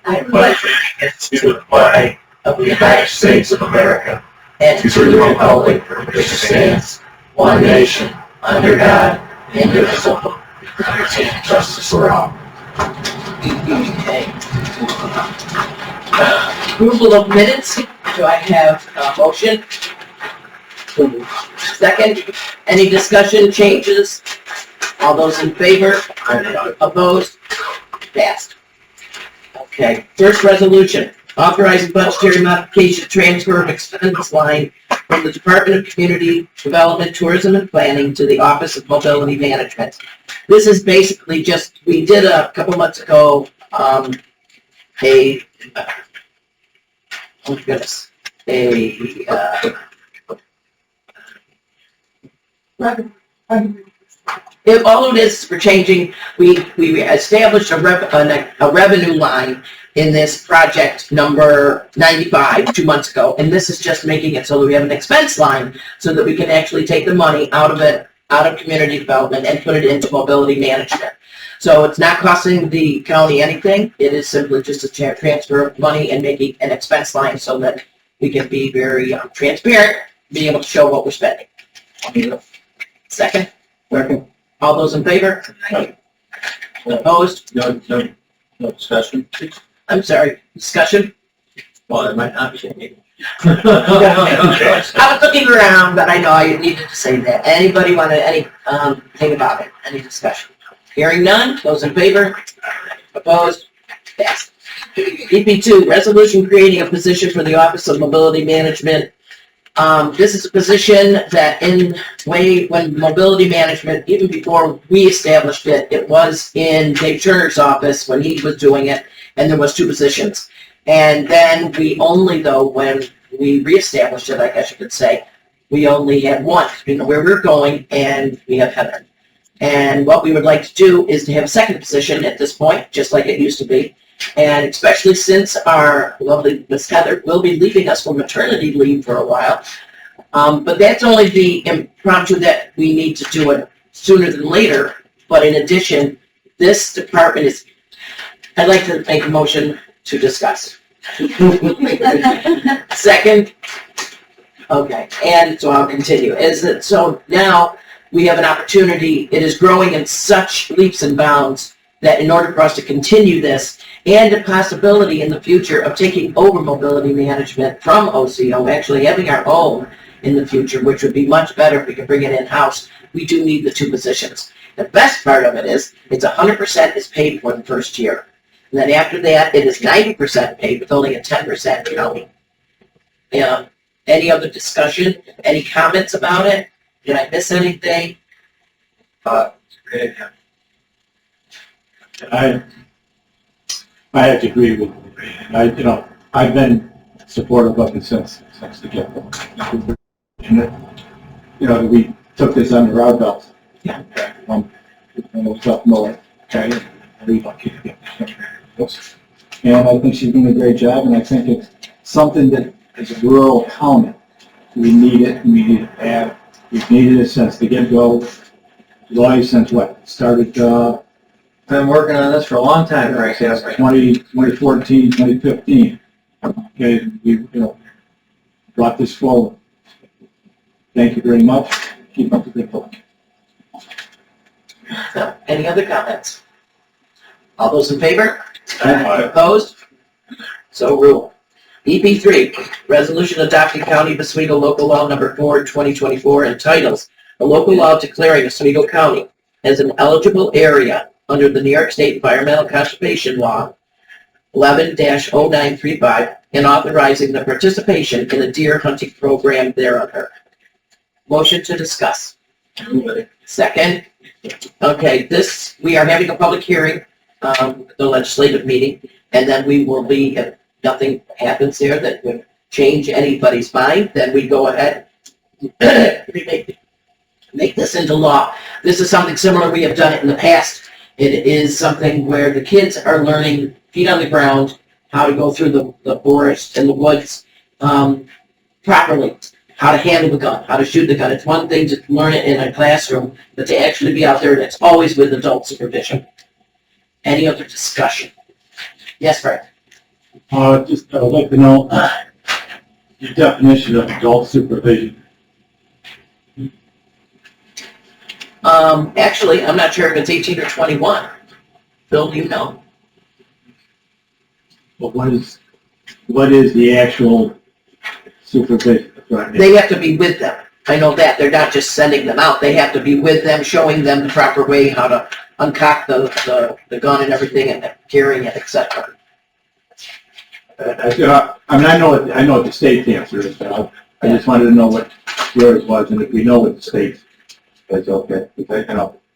I pledge allegiance to the flag of the United States of America and to the republic for which it stands, one nation, under God, indivisible, with liberty and justice for all. Okay. Approval of minutes. Do I have a motion? Second. Any discussion, changes? All those in favor? Opposed? Passed. Okay. First resolution. Authorizing budgetary modification transfer of expense line from the Department of Community Development, Tourism and Planning to the Office of Mobility Management. This is basically just, we did a couple months ago, all it is, we're changing, we established a revenue line in this project number 95 2 months ago, and this is just making it so that we have an expense line so that we can actually take the money out of community development and put it into mobility management. So it's not costing the county anything. It is simply just a transfer of money and making an expense line so that we can be very transparent, be able to show what we're spending. Second? Second. All those in favor? Aye. Opposed? No discussion. I'm sorry, discussion? Well, it might not be. I was looking around, but I know I needed to say that. Anybody want to, thing about it? Any discussion? Hearing none, those in favor? Opposed? Passed. EP2, resolution creating a position for the Office of Mobility Management. This is a position that when mobility management, even before we established it, it was in Dave Turner's office when he was doing it, and there was 2 positions. And then when we reestablished it, I guess you could say, we only had 1, where we're going, and we have Heather. And what we would like to do is to have a second position at this point, just like it used to be. And especially since our lovely Miss Heather will be leaving us for maternity leave for a while. But that's only the impromptu that we need to do it sooner than later. But in addition, this department is, I'd like to make a motion to discuss. Second? Okay, and so I'll continue. So now we have an opportunity. It is growing in such leaps and bounds that in order for us to continue this, and a possibility in the future of taking over mobility management from OCO, actually having our own in the future, which would be much better if we could bring it in-house, we do need the 2 positions. The best part of it is, it's 100% is paid for the first year. And then after that, it is 90% paid with only a 10% county. Any other discussion? Any comments about it? Did I miss anything? I have to agree with you. I've been supportive of it since the get-go. We took this under our belt. Yeah. When it was up north. Okay. And I think she's doing a great job, and I think it's something that is a rural county. We need it, and we need it bad. We've needed it since the get-go. Life since what? Started, Been working on this for a long time, right? 2014, 2015. Okay, we brought this forward. Thank you very much. Keep up the good work. So, any other comments? All those in favor? Aye. Opposed? So ruled. EP3, resolution adopting County of Oswego Local Law Number 4, 2024, entitles a local law declaring Oswego County as an eligible area under the New York State Environmental Conservation Law 11-0935 and authorizing the participation in a deer hunting program thereunder. Motion to discuss. Second. Okay, we are having a public hearing, the legislative meeting, and then we will be, if nothing happens there that would change anybody's mind, then we go ahead make this into law. This is something similar. We have done it in the past. It is something where the kids are learning, feet on the ground, how to go through the forest and the woods properly, how to handle the gun, how to shoot the gun. It's one thing to learn it in a classroom, but to actually be out there, and it's always with adult supervision. Any other discussion? Yes, Fred? Just, I would like to know your definition of adult supervision. Actually, I'm not sure if it's 18 or 21. Bill, do you know? But what is the actual supervision? They have to be with them. I know that. They're not just sending them out. They have to be with them, showing them the proper way, how to uncock the gun and everything, and carrying it, etc. I know what the state's answer is, but I just wanted to know what yours was, and if we know what the state's is, okay. Because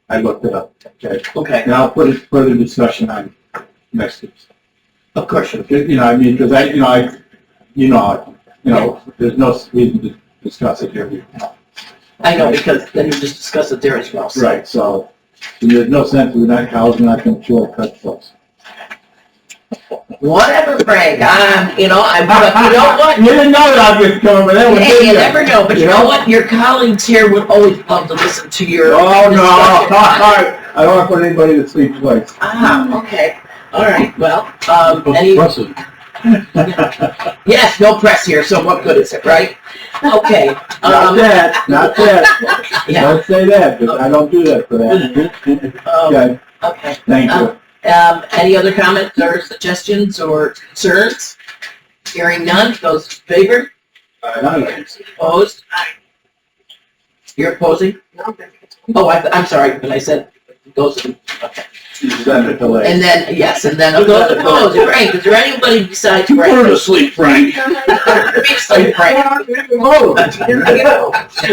I looked it up. Okay. Okay. And I'll put a further discussion on next week. Of course. Because there's no reason to discuss it here. I know, because then you just discuss it there as well. So. Right, so there's no sense, we're not going to shortcut folks. Whatever, Frank. You know what? You didn't know that I was coming, but that was Hey, you never know. But you know what? Your colleagues here would always love to listen to your. Oh, no. discussion. I don't want to put anybody to sleep twice. Okay. All right. Well, yes, no press here. So what good is it, right? Okay. Not that. Yeah. Don't say that, because I don't do that for that. Okay, Okay. thank you. Any other comments or suggestions or concerns? Hearing none. Those in favor? Opposed? You're opposing? Oh, I'm sorry, but I said those. Okay. And then, yes, and then those opposed. Frank, is there anybody besides Frank? Put her to sleep, Frank. Besides Frank. She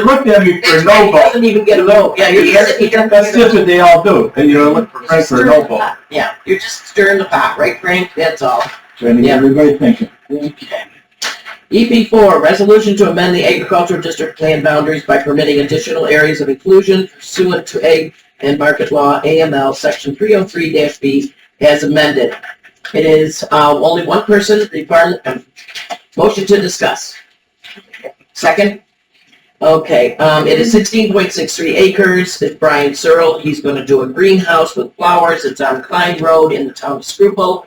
looked at me for a no He vote. doesn't even get a vote. Yeah, you're just. That's just what they all do. And look for Frank for a no vote. Yeah, you're just stirring the pot, right, Frank? That's all. Trying to get everybody thinking. EP4, resolution to amend the agricultural district plan boundaries by permitting additional areas of inclusion pursuant to Ag and Market Law AML Section 303-B as amended. It is only one person, motion to discuss. Second? Okay, it is 16.63 acres. It's Brian Searle. He's going to do a greenhouse with flowers. It's on Klein Road in the town of Screwville.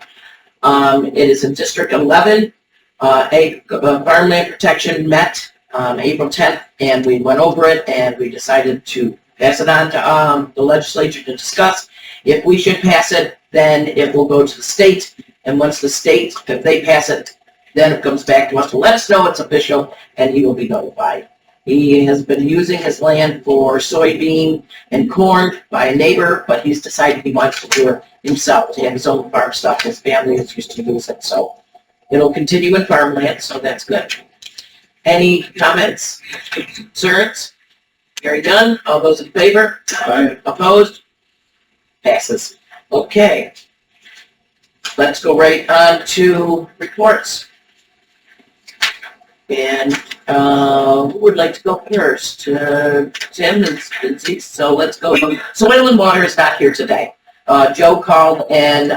It is in District 11. Farmland protection met April 10th, and we went over it, and we decided to pass it on to the legislature to discuss. If we should pass it, then it will go to the state, and once the state, if they pass it, then it comes back to us to let us know it's official, and he will be notified. He has been using his land for soybean and corn by a neighbor, but he's decided he wants to do it himself, to have his own farm stuff. His family is used to use it, so it'll continue in farmland, so that's good. Any comments, concerns? Hearing none. All those in favor? Aye. Opposed? Passes. Okay. Let's go right on to reports. And who would like to go first? Tim and Lindsay. So let's go. Soil and Water is not here today. Joe called and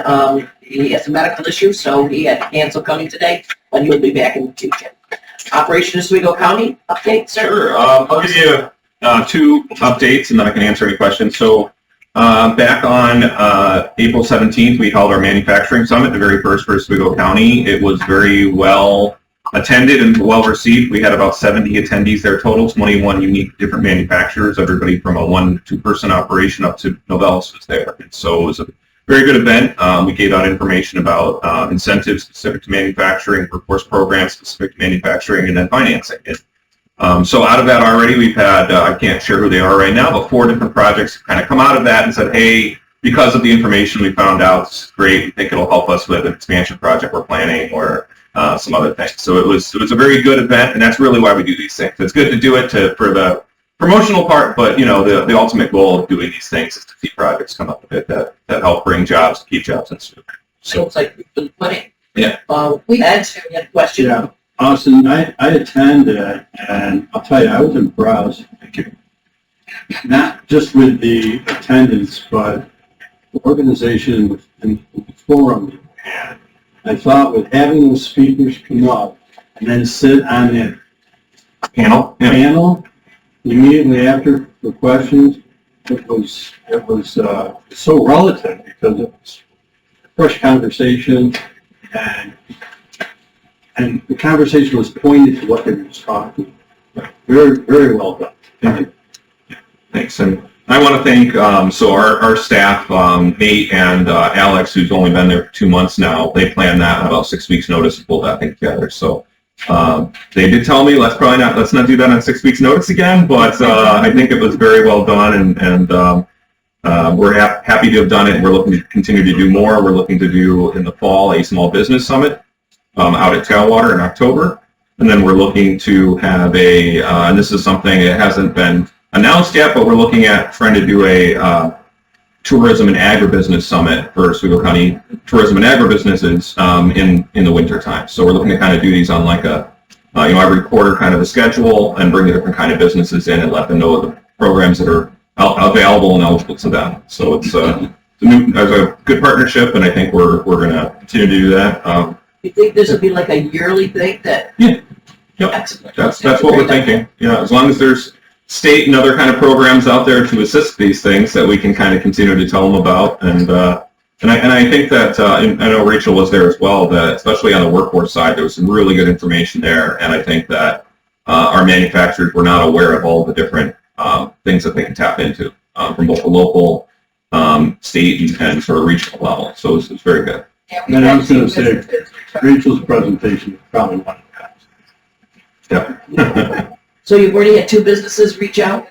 he has a medical issue, so he had to cancel coming today, but he'll be back in the future. Operation Oswego County update, sir? Sure. I'll give you two updates, and then I can answer any questions. So back on April 17th, we held our manufacturing summit, the very first for Oswego County. It was very well attended and well received. We had about 70 attendees there total, 21 unique different manufacturers, everybody from a 1- to 2-person operation up to Novellus was there. And so it was a very good event. We gave out information about incentives specific to manufacturing, workforce programs specific to manufacturing, and then financing. So out of that already, we've had, I can't share who they are right now, but 4 different projects kind of come out of that and said, hey, because of the information we found out, it's great. We think it'll help us with an expansion project we're planning or some other things. So it was a very good event, and that's really why we do these things. It's good to do it for the promotional part, but the ultimate goal of doing these things is to see projects come up with it that help bring jobs, keep jobs in Sioux. So it's like we've been putting. Yeah. We had a question. Yeah, Austin, I attended, and I'll tell you, I was impressed. Thank you. Not just with the attendance, but the organization and the forum. I thought with having those speakers come up and then sit on that Panel? Yeah. panel immediately after for questions, it was so relative because it was fresh conversation and the conversation was pointed to what they were talking. Very, very well done. Thank you. Thanks. And I want to thank, so our staff, Nate and Alex, who's only been there for 2 months now, they planned that in about 6 weeks' notice to pull that thing together. So they did tell me, let's not do that on 6 weeks' notice again, but I think it was very well done, and we're happy to have done it. We're looking to continue to do more. We're looking to do in the fall a small business summit out at Tailwater in October. And then we're looking to have and this is something that hasn't been announced yet, but we're looking at trying to do a tourism and agribusiness summit for Oswego County tourism and agribusinesses in the winter time. So we're looking to kind of do these on like every quarter kind of a schedule and bring the different kind of businesses in and let them know the programs that are available and eligible to them. So it's a good partnership, and I think we're going to continue to do that. You think this would be like a yearly thing that? Yeah. Yep. Excellent. That's what we're thinking. Yeah, as long as there's state and other kind of programs out there to assist these things that we can kind of continue to tell them about. And I think that, I know Rachel was there as well, that especially on the workforce side, there was some really good information there. And I think that our manufacturers were not aware of all the different things that they can tap into from both the local, state, and sort of regional level. So it's very good. And I was going to say, Rachel's presentation is probably one of the best. Yeah. So you've already had 2 businesses reach out?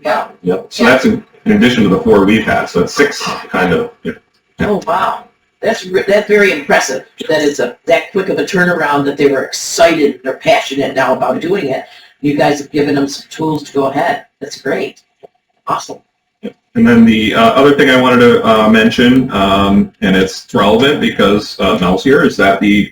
Yeah. Yep. So that's in addition to the 4 we've had. So it's 6 kind of. Yeah. Oh, wow. That's very impressive. That it's that quick of a turnaround, that they were excited, they're passionate now about doing it. You guys have given them some tools to go ahead. That's great. Awesome. And then the other thing I wanted to mention, and it's relevant because Mel's here, is that the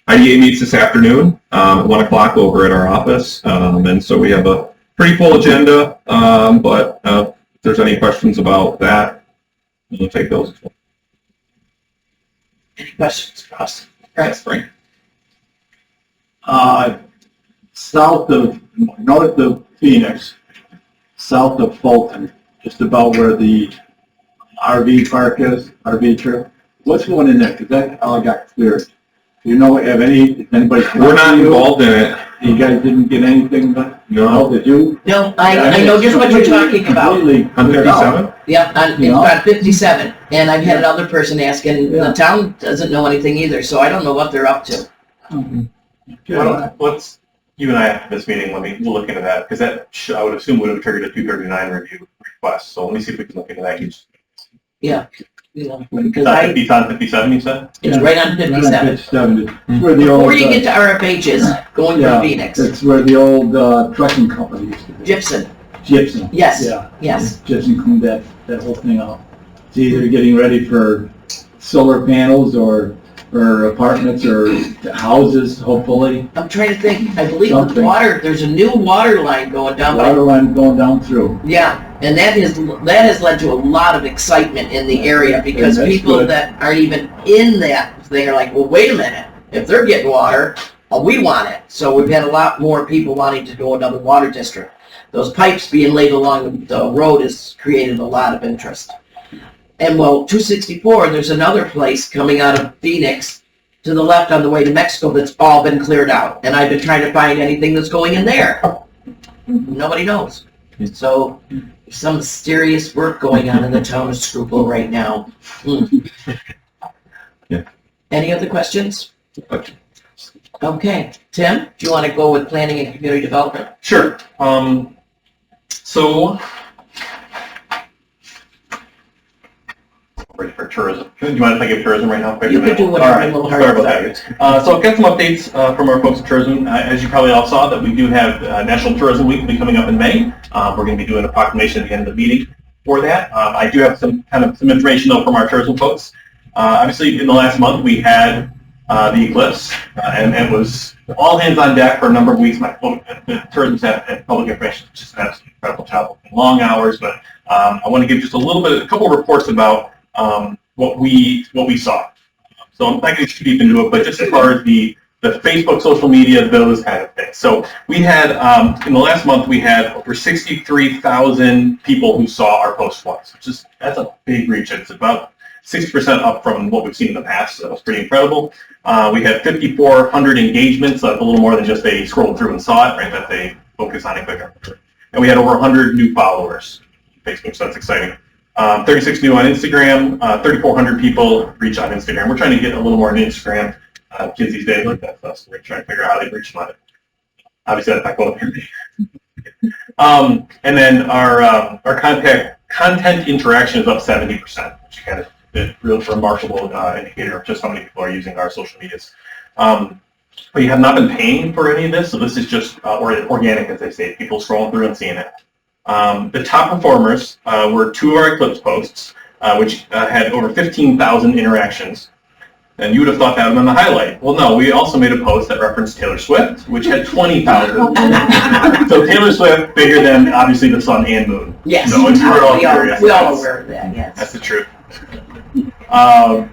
IDA meets this afternoon at 1 o'clock over at our office. And so we have a pretty full agenda, but if there's any questions about that, we'll take those as well. Any questions for us? Yes, Frank. North of Phoenix, south of Fulton, just about where the RV park is, RV trip. What's going in there? Because that all got cleared. Do you know, anybody? We're not involved in it. You guys didn't get anything, but, did you? No, I know just what you're talking about. On 57? Yeah, it's about 57. And I've had another person asking, the town doesn't know anything either, so I don't know what they're up to. Let's, you and I after this meeting, we'll look into that, because that, I would assume, would have triggered a 239 review request. So let me see if we can look into that. Yeah. Because it's on 57, you said? It's right on 57. 57. It's where the old, Before you get to RFH's, going to Phoenix. It's where the old trucking company used to be. Gypsum. Yes. Yeah. Yes. Gypsum cleaned that whole thing out. It's either getting ready for solar panels or apartments or houses, hopefully. I'm trying to think. I believe there's a new water line going down. Water line going down through. Yeah, and that has led to a lot of excitement in the area, because people that aren't even in that thing are like, well, wait a minute. If they're getting water, we want it. So we've had a lot more people wanting to go another water district. Those pipes being laid along the road has created a lot of interest. And 264, there's another place coming out of Phoenix to the left on the way to Mexico that's all been cleared out. And I've been trying to find anything that's going in there. Nobody knows. So there's some mysterious work going on in the town of Schuylkill right now. Yeah. Any other questions? Okay. Tim, do you want to go with planning and community development? Sure. So, ready for tourism. Do you mind if I give tourism right now? You can do whatever. All right. Sorry about that. So I've got some updates from our folks at tourism. As you probably all saw, that we do have National Tourism Week will be coming up in May. We're going to be doing a proclamation at the end of the meeting for that. I do have some information though from our tourism folks. Obviously, in the last month we had the eclipse, and it was all hands on deck for a number of weeks. The tourism staff and public information is just an absolutely incredible job. Long hours, but I want to give just a couple of reports about what we saw. So I'm not going to get too deep into it, but just as far as the Facebook, social media, those kind of things. So we had, in the last month, we had over 63,000 people who saw our post once, that's a big reach. It's about 60% up from what we've seen in the past. So that was pretty incredible. We had 5,400 engagements. So that's a little more than just they scrolled through and saw it, right? That they focus on it quicker. And we had over 100 new followers on Facebook, so that's exciting. 36 new on Instagram, 3,400 people reach on Instagram. We're trying to get a little more on Instagram. Kids these days like that stuff, so we're trying to figure out how they reach them on it. Obviously, that's not going to be. And then our content interaction is up 70%, which kind of is a real remarkable indicator of just how many people are using our social medias. We have not been paying for any of this, so this is just organic, as they say, people scrolling through and seeing it. The top performers were 2 of our Eclipse posts, which had over 15,000 interactions. And you would have thought that would have been the highlight. Well, no, we also made a post that referenced Taylor Swift, which had 20,000. So Taylor Swift, bigger than, obviously, the sun and moon. Yes. So it's we're all curious. We all aware of that, yes. That's the truth.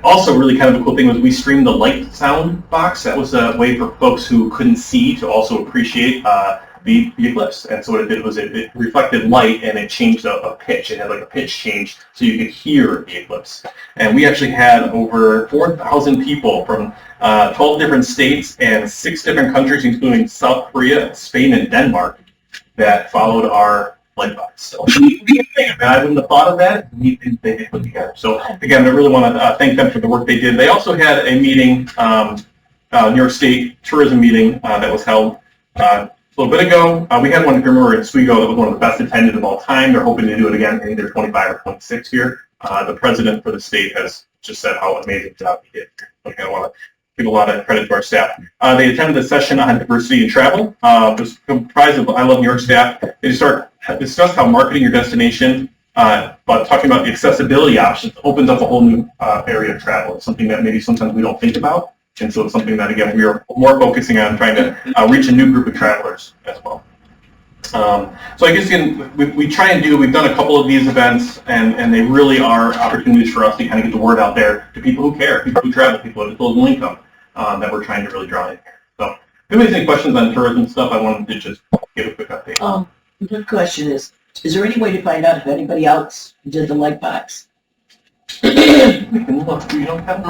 Also, really kind of a cool thing was we streamed the light sound box. That was a way for folks who couldn't see to also appreciate the eclipse. And so what it did was it reflected light and it changed a pitch. It had like a pitch change so you could hear the eclipse. And we actually had over 4,000 people from 12 different states and 6 different countries, including South Korea, Spain, and Denmark, that followed our light box. So I wouldn't have thought of that. They put together. So again, I really want to thank them for the work they did. They also had a meeting, New York State tourism meeting that was held a little bit ago. We had one, if you remember, in Oswego that was one of the best attended of all time. They're hoping to do it again in either 25 or 26 here. The president for the state has just said how amazing job he did. Okay, I want to give a lot of credit to our staff. They attended a session on diversity and travel. It was comprised of I Love New York staff. They discussed how marketing your destination, but talking about the accessibility options opens up a whole new area of travel. It's something that maybe sometimes we don't think about. And so it's something that, again, we are more focusing on trying to reach a new group of travelers as well. So I guess, again, we try and we've done a couple of these events, and they really are opportunities for us to kind of get the word out there to people who care, people who travel, people with disposable income, that we're trying to really draw in here. So if anybody has any questions on tourism stuff, I wanted to just give a quick update. The question is there any way to find out if anybody else did the light box? We can look. You don't have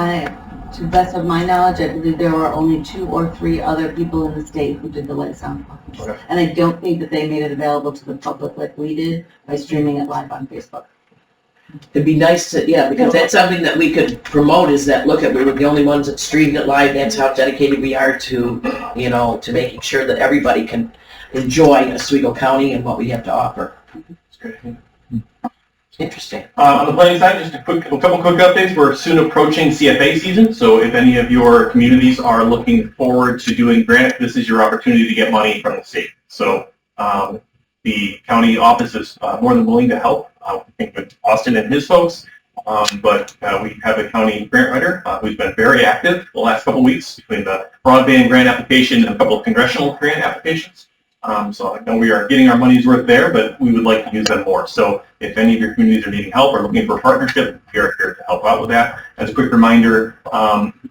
To the best of my knowledge, I believe there were only 2 or 3 other people in the state who did the light sound box. Okay. And I don't think that they made it available to the public like we did by streaming it live on Facebook. It'd be nice to, because that's something that we could promote is that, look, we were the only ones that streamed it live. That's how dedicated we are to, to making sure that everybody can enjoy Oswego County and what we have to offer. That's great. Interesting. On the planning side, just a couple quick updates. We're soon approaching CFA season, so if any of your communities are looking forward to doing grant, this is your opportunity to get money from the state. So the county office is more than willing to help. I think with Austin and his folks, but we have a county grant writer who's been very active the last couple weeks between the broadband grant application and a couple of congressional grant applications. So I know we are getting our money's worth there, but we would like to use them more. So if any of your communities are needing help or looking for a partnership, we are here to help out with that. As a quick reminder,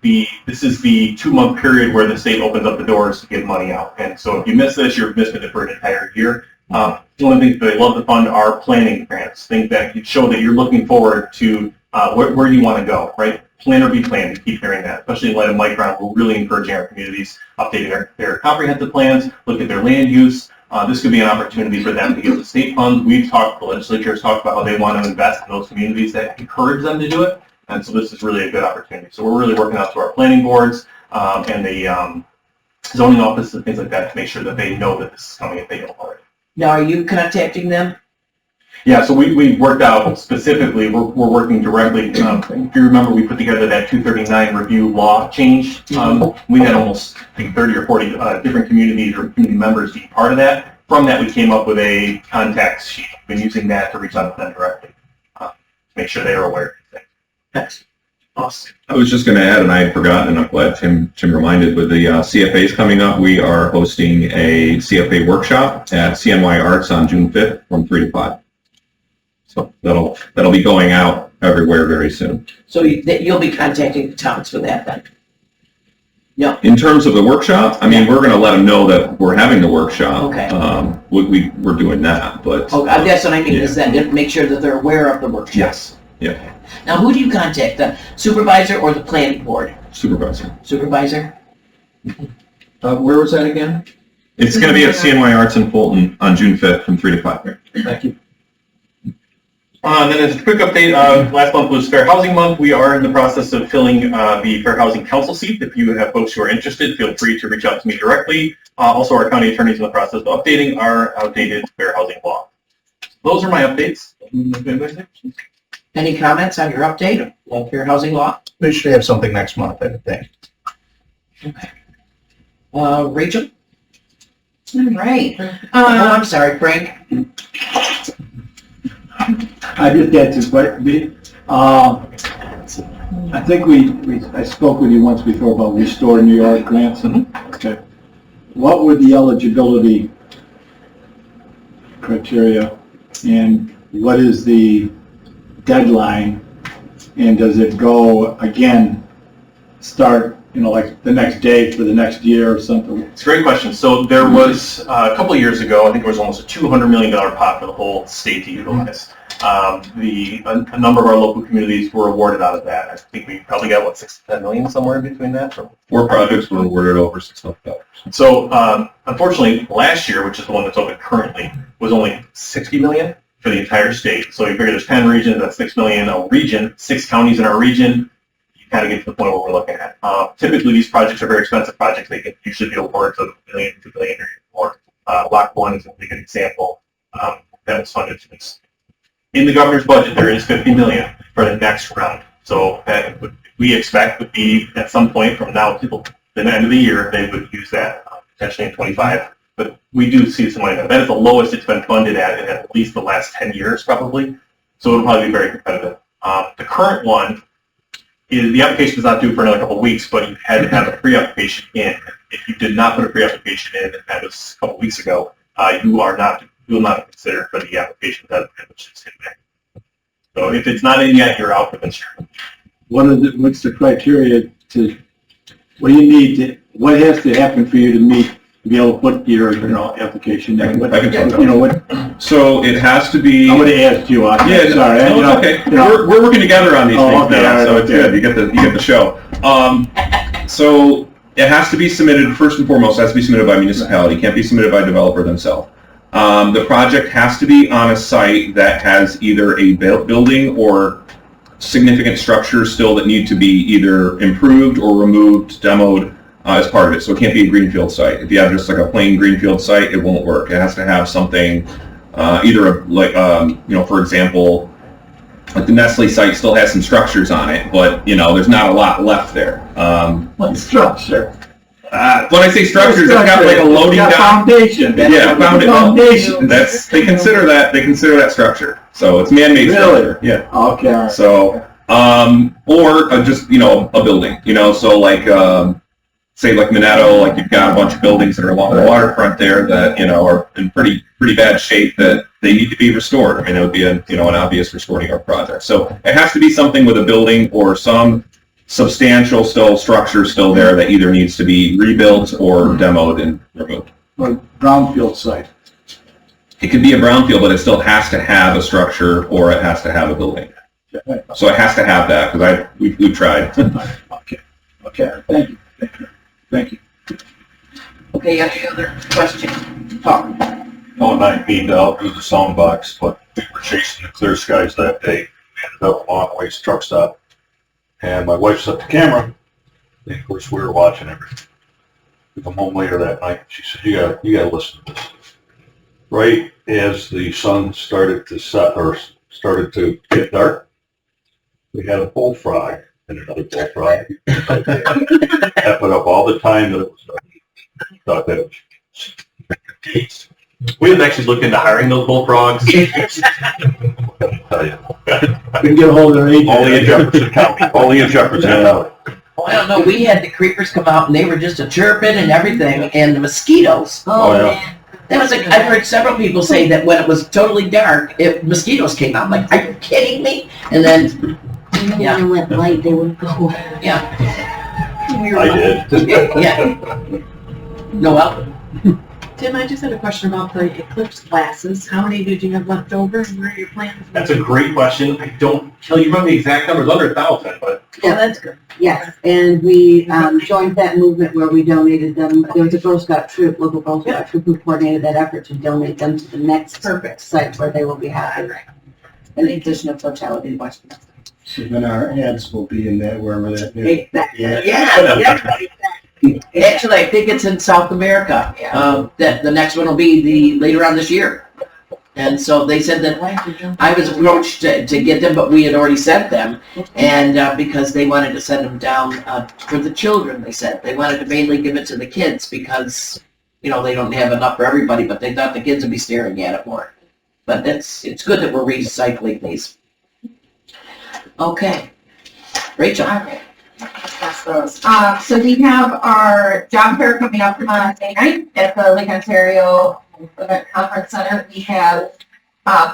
this is the 2-month period where the state opens up the doors to give money out. And so if you miss this, you're missing it for an entire year. One of the things that I love to fund are planning grants, things that show that you're looking forward to where you want to go, right? Plan or be planned. We keep hearing that, especially in light of Micron. We're really encouraging our communities updating their comprehensive plans, look at their land use. This could be an opportunity for them to get the state funds. The legislature has talked about how they want to invest in those communities that encourage them to do it. And so this is really a good opportunity. So we're really working out to our planning boards and the zoning office and things like that to make sure that they know that this is coming if they don't already. Now, are you contacting them? Yeah, so we worked out specifically, we're working directly, if you remember, we put together that 239 review law change. We had almost, I think, 30 or 40 different communities or community members be part of that. From that, we came up with a contact sheet. We've been using that to reach out to them directly, to make sure they are aware of things. That's awesome. I was just going to add, and I had forgotten, and I'm glad Tim reminded, with the CFAs coming up, we are hosting a CFA workshop at CNY Arts on June 5th from 3 to 5. So that'll be going out everywhere very soon. So you'll be contacting the towns for that then? No. In terms of the workshop, I mean, we're going to let them know that we're having the workshop. Okay. We're doing that, but... Oh, that's what I mean, is that make sure that they're aware of the workshop. Yes. Yeah. Now, who do you contact, the supervisor or the planning board? Supervisor. Supervisor? Where was that again? It's going to be at CNY Arts in Fulton on June 5th from 3 to 5. Thank you. Then as a quick update, last month was Fair Housing Month. We are in the process of filling the Fair Housing Council seat. If you have folks who are interested, feel free to reach out to me directly. Also, our county attorney is in the process of updating our outdated fair housing law. Those are my updates. Any comments on your update of fair housing law? We should have something next month, I would think. Rachel? All right. I'm sorry, Frank. I just get to, I think I spoke with you once before about Restore New York grants. Okay. What were the eligibility criteria and what is the deadline? And does it go again, start, like the next day for the next year or something? It's a great question. So there was a couple of years ago, I think it was almost a $200 million pot for the whole state to utilize. A number of our local communities were awarded out of that. I think we probably got, what, 6 to 10 million somewhere in between that? 4 projects were awarded over $6 million. So unfortunately, last year, which is the one that's open currently, was only 60 million for the entire state. So you figure there's 10 regions, that's 6 million a region, 6 counties in our region. You kind of get to the point where we're looking at. Typically, these projects are very expensive projects. They can usually be awards of $1 million, $2 million or more. Lock 1 is a really good example that was funded to this. In the governor's budget, there is $50 million for the next round. So that we expect would be at some point from now to the end of the year, they would use that potentially in 25. But we do see some money there. That is the lowest it's been funded at least the last 10 years probably. So it'll probably be very competitive. The current one is the application is not due for another couple of weeks, but you had to have a pre-application in. If you did not put a pre-application in, and that was a couple of weeks ago, you will not be considered for the application that which is in there. So if it's not in yet, you're out for this year. What's the criteria what do you need what has to happen for you to be able to put your, application in? I can So it has to be. I would have asked you. Yeah, sorry. No, it's okay. We're working together on these things okay, now, right, so it's good. You get the show. So it has to be submitted, first and foremost, it has to be submitted by municipality. It can't be submitted by developer themselves. The project has to be on a site that has either a building or significant structures still that need to be either improved or removed, demoed as part of it. So it can't be a greenfield site. If you have just like a plain greenfield site, it won't work. It has to have something, either for example, like the Nestle site still has some structures on it, but there's not a lot left there. What structure? When I say structures, it's got like a loading dock. Foundation. Yeah, foundation. They consider that structure. So it's man-made structure. Yeah. Okay. So or just a building. So like say like Minetto, like you've got a bunch of buildings that are along the waterfront there that are in pretty bad shape that they need to be restored. I mean, it would be an obvious restoring our project. So it has to be something with a building or some substantial structure still there that either needs to be rebuilt or demoed and removed. Or brownfield site. It could be a brownfield, but it still has to have a structure or it has to have a building. So it has to have that because we've tried. Okay. Thank you. Okay, any other questions? Talk. All night being out through the sound box, but we were chasing the clear skies that day. We ended up a long ways truck stop. And my wife set the camera. And of course, we were watching everything. We come home later that night. She said, "You gotta listen to this." Right as the sun started to set or started to get dark, we had a bullfrog and another bullfrog. Kept it up all the time that it was dark. Thought that was. We had actually looked into hiring those bullfrogs. Tell you. We can get a hold of their agent. Only in Jefferson County. Only in Jefferson County. Well, I don't know, we had the creepers come out and they were just a chirping and everything, and the mosquitoes. Oh, yeah. Man. That was I've heard several people say that when it was totally dark, mosquitoes came out. I'm like, are you kidding me? And then, When Yeah. it went light, they would go. yeah. I did. Yeah. Noel? Tim, I just had a question about the Eclipse classes. How many did you have left over and where are your plans? That's a great question. I don't, Kelly, you remember the exact numbers, under 1,000, but Yeah, that's good. Yes, and we joined that movement where we donated them. There was a Girl Scout troop, local Girl Scout troop, who coordinated that effort to donate them to the next site where they will be having an addition of totality Washington. So then our ads will be in that, wherever that is. Exactly. Yeah. Yeah. Actually, I think it's in South America. That the next one will be later on this year. And so they said that I was approached to get them, but we had already sent them. And because they wanted to send them down for the children, they said. They wanted to mainly give it to the kids because, they don't have enough for everybody, but they thought the kids would be staring at it more. But it's good that we're recycling these. Okay. Rachel. Pass those. So we have our job fair coming up on May 9th at the Lake Ontario Event Conference Center. We have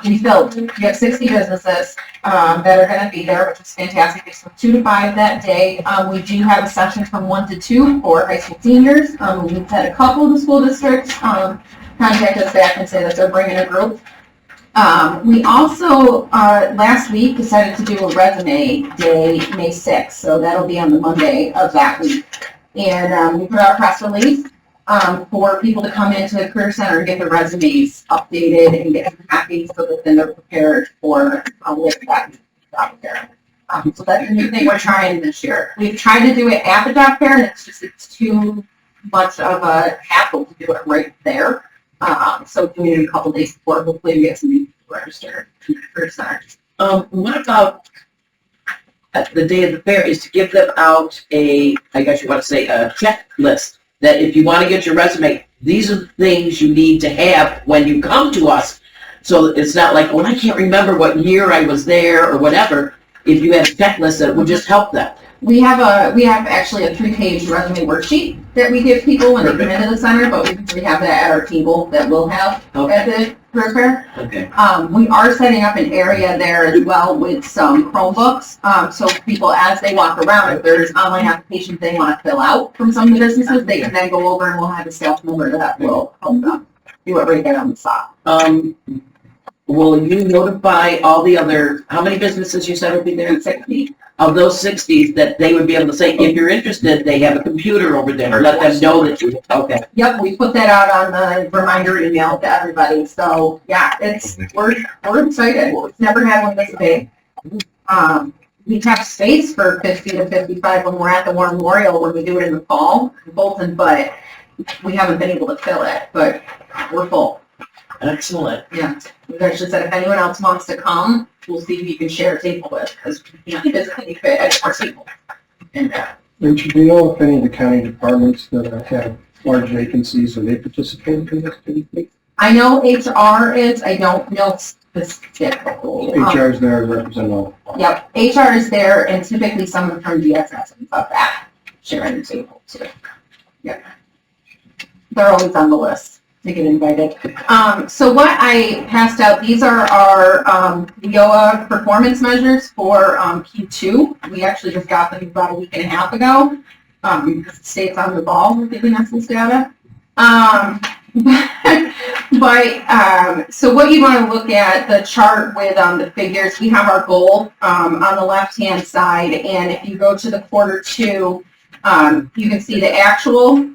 we have 60 businesses that are going to be there, which is fantastic. It's from 2 to 5 that day. We do have a session from 1 to 2 for high school seniors. We've had a couple of the school districts contact us back and say that they're bringing a group. We also, last week, decided to do a resume day, May 6th, so that'll be on the Monday of that week. And we put out a press release for people to come into the Career Center and get their resumes updated and get them happy so that then they're prepared for that job fair. So that's the new thing we're trying this year. We've tried to do it at the job fair, and it's too much of a hassle to do it right there. So doing it a couple days before, hopefully we get some people registered for the center. What about the day of the fair is to give them out a checklist that if you want to get your resume, these are the things you need to have when you come to us. So it's not like, I can't remember what year I was there or whatever. If you had a checklist, that would just help them. We have actually a 3-page resume worksheet that we give people when they come into the center, but we have that at our table that we'll have at the career fair. Okay. We are setting up an area there as well with some Chromebooks. So people, as they walk around, if there's online applications they want to fill out from some of the businesses, they can then go over and we'll have a staff member that will help them do it right there on the spot. Will you notify all the other, how many businesses you said would be there? 60. Of those 60s, that they would be able to say, if you're interested, they have a computer over there. Let them know that you, okay. Yep, we put that out on the reminder email to everybody. So yeah, we're excited. We've never had one this big. We have space for 50 to 55 when we're at the War Memorial when we do it in the fall in Bolton, but we haven't been able to fill it. But we're full. Excellent. Yeah, we've actually said if anyone else wants to come, we'll see if you can share a table with, because we can't physically fit at our table. And Rachel, do you know if any of the county departments that have large vacancies, are they participating in this? I know HR is, I don't know specifically. HR is there to represent all. Yep, HR is there, and typically someone from DSS and stuff that sharing the table too. Yep. They're always on the list to get invited. So what I passed out, these are our WIOA performance measures for Q2. We actually just got them about a week and a half ago because the state's on the ball with giving us this data. So what you want to look at, the chart with the figures, we have our goal on the left-hand side, and if you go to the Q2, you can see the actual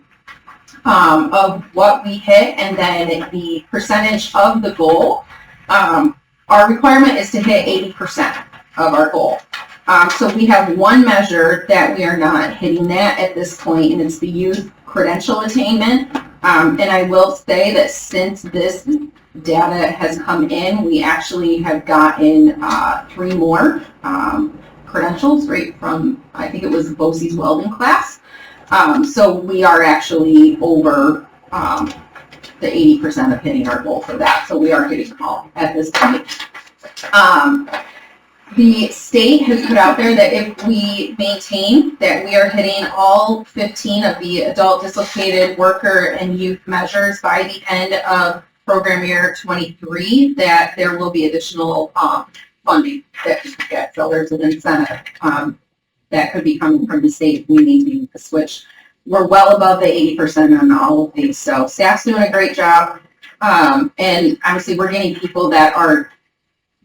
of what we hit, and then the percentage of the goal. Our requirement is to hit 80% of our goal. So we have one measure that we are not hitting that at this point, and it's the youth credential attainment. And I will say that since this data has come in, we actually have gotten 3 more credentials right from, I think it was Bosie's welding class. So we are actually over the 80% of hitting our goal for that. So we are hitting them all at this point. The state has put out there that if we maintain that we are hitting all 15 of the adult dislocated worker and youth measures by the end of program year 23, that there will be additional funding that we can get. So there's an incentive that could be coming from the state if we need to switch we're well above the 80% on all of these. So staff's doing a great job. And obviously we're getting people that are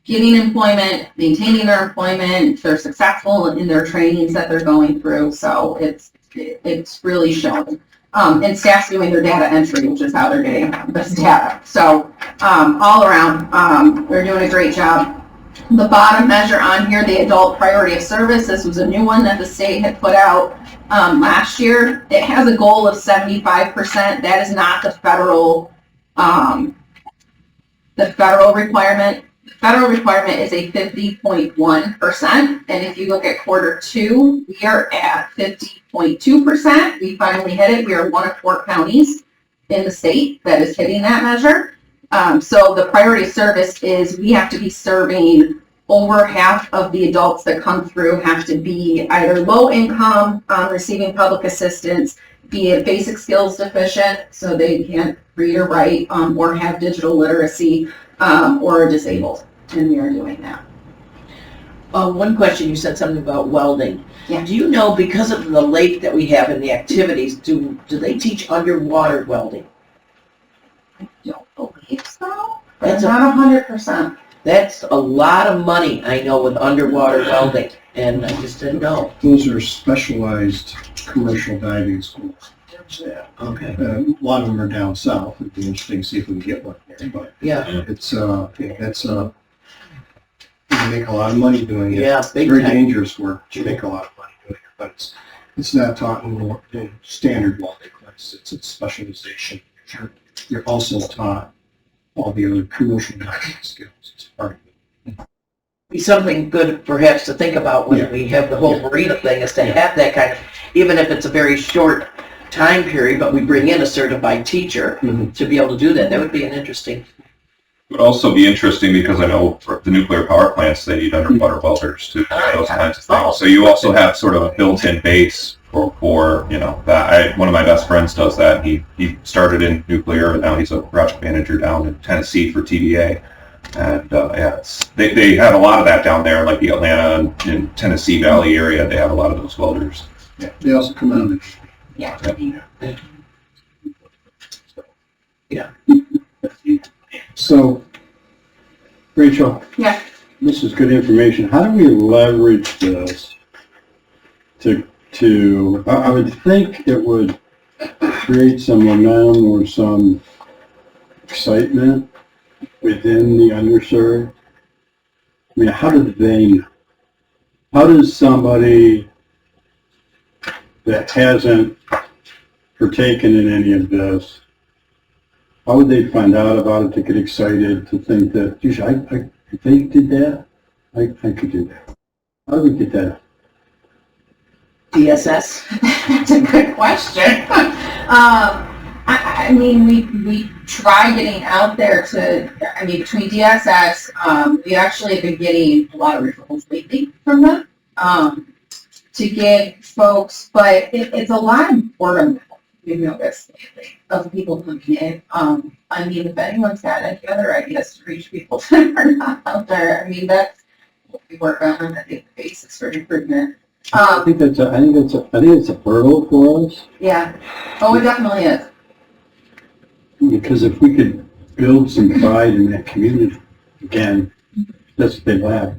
getting employment, maintaining their employment, they're successful in their trainings that they're going through. So it's really showing. And staff's doing their data entry, which is how they're getting this data. So all around, we're doing a great job. The bottom measure on here, the adult priority of service, this was a new one that the state had put out last year. It has a goal of 75%. That is not the federal requirement. The federal requirement is a 50.1%. And if you look at Q2, we are at 50.2%. We finally hit it. We are one of 4 counties in the state that is hitting that measure. So the priority of service is we have to be serving over half of the adults that come through have to be either low income, receiving public assistance, be it basic skills deficient, so they can't read or write, or have digital literacy, or are disabled, and we are doing that. One question, you said something about welding. Yeah. Do you know, because of the lake that we have and the activities, do they teach underwater welding? I don't believe so. That's It's not 100%. That's a lot of money, I know, with underwater welding, and I just didn't know. Those are specialized commercial diving schools. Okay. A lot of them are down south. It'd be interesting to see if we can get one there, but Yeah, it's, you make a lot of money doing it. yeah, It's big very time. dangerous work. You make a lot of money doing it, but it's not taught in standard welding class. It's a specialization. You're also taught all the other commercial diving skills. It's part of it. Be something good perhaps to think about when Yeah. we have the whole marina thing, is to have that kind of, even if it's a very short time period, but we bring in a certified teacher to be able to do that. That would be an interesting. It would also be interesting because I know for the nuclear power plants, they need underwater welders to do those kinds of things. So you also have sort of a built-in base for that. One of my best friends does that. He started in nuclear, and now he's a project manager down in Tennessee for TVA. And they have a lot of that down there, like the Atlanta and Tennessee Valley area. They have a lot of those welders. Yeah. They also come out of Yeah. Yeah. So, Rachel. Yeah. This is good information. How do we leverage this to I would think it would create some momentum or some excitement within the underserved? I mean, how does somebody that hasn't partaken in any of this, how would they find out about it to get excited, to think that, geez, if they did that, I could do that? How do we get that? DSS? That's a good question. I mean, we try getting out there between DSS, we actually have been getting a lot of referrals lately from them, to get folks, but it's a lot of word of mouth, we've noticed lately, of people coming in. I mean, if anyone's got any other ideas to reach people that are not out there, I mean, that's what we work on a daily basis for improvement. I think it's a hurdle for us, Yeah. Oh, it definitely is. because if we could build some pride in that community, again, that's what they lack.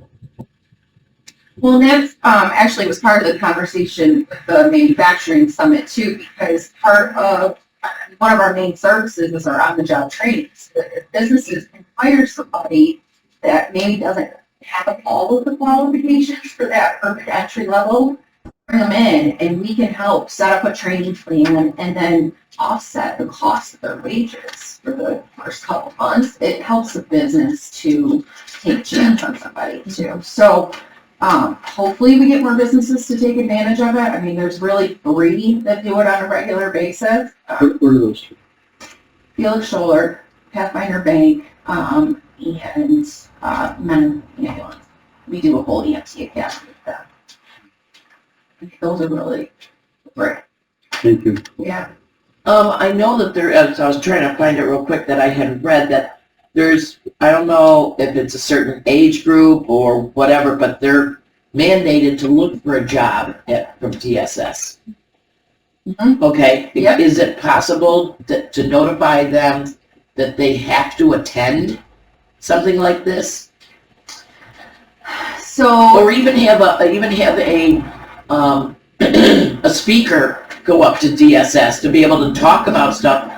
Well, that's actually was part of the conversation with the manufacturing summit too, because part of one of our main services is our on-the-job training. So if businesses can hire somebody that maybe doesn't have all of the qualifications for that perfect entry level, bring them in, and we can help set up a training plan and then offset the cost of their wages for the first couple months. It helps the business to take a chance on somebody too. So hopefully we get more businesses to take advantage of it. I mean, there's really 3 that do it on a regular basis. What are those two? Felix Scholler, Pathfinder Bank, and Men Ambulance. We do a whole EMT academy with them. Those are really great. Thank you. Yeah. I know that I was trying to find it real quick, that I had read that there's, I don't know if it's a certain age group or whatever, but they're mandated to look for a job from TSS. Okay, Yep. is it possible to notify them that they have to attend something like this? So, Or even have a speaker go up to DSS to be able to talk about stuff,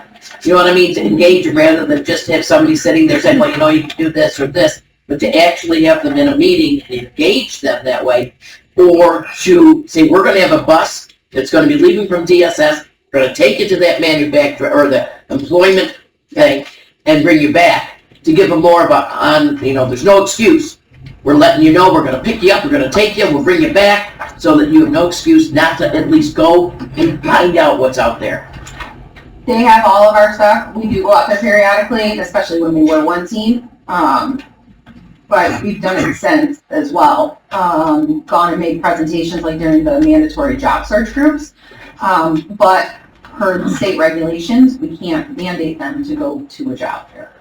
you know what I mean, to engage rather than just have somebody sitting there saying, well, you know, you can do this or this, but to actually have them in a meeting and engage them that way, or to say, we're gonna have a bus that's gonna be leaving from DSS, we're gonna take you to that manufacturer or the employment thing and bring you back, to give them more of a, you know, there's no excuse. We're letting you know, we're gonna pick you up, we're gonna take you, we'll bring you back, so that you have no excuse not to at least go and find out what's out there. they have all of our stuff. We do go out there periodically, especially when we were one team. But we've done it since as well. Gone and made presentations like during the mandatory job search groups. But per the state regulations, we can't mandate them to go to a job fair.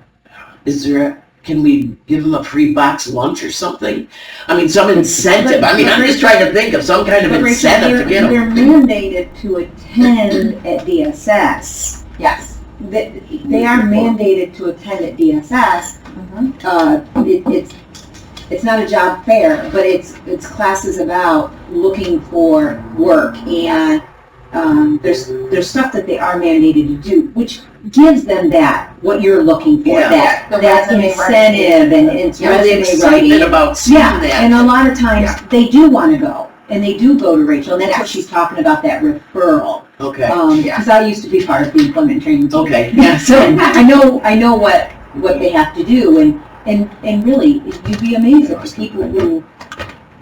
Can we give them a free box lunch or something? I mean, some incentive, I mean, I'm just trying to think of some kind of But Rachel, incentive to get them. they're mandated to attend at DSS. Yes. They are mandated to attend at DSS. It's not a job fair, but it's classes about looking for work, and there's stuff that they are mandated to do, which gives them what you're looking for, Yeah. that incentive and it's Yeah, the resume excitement writing. about seeing Yeah, that. and a lot of times they do want to go, and they do go to Rachel, and that's what she's talking about, that referral. Okay, Because I used to be part of the employment training team. okay, yeah, So I know what they have to do, and really, you'd be amazed at the people who,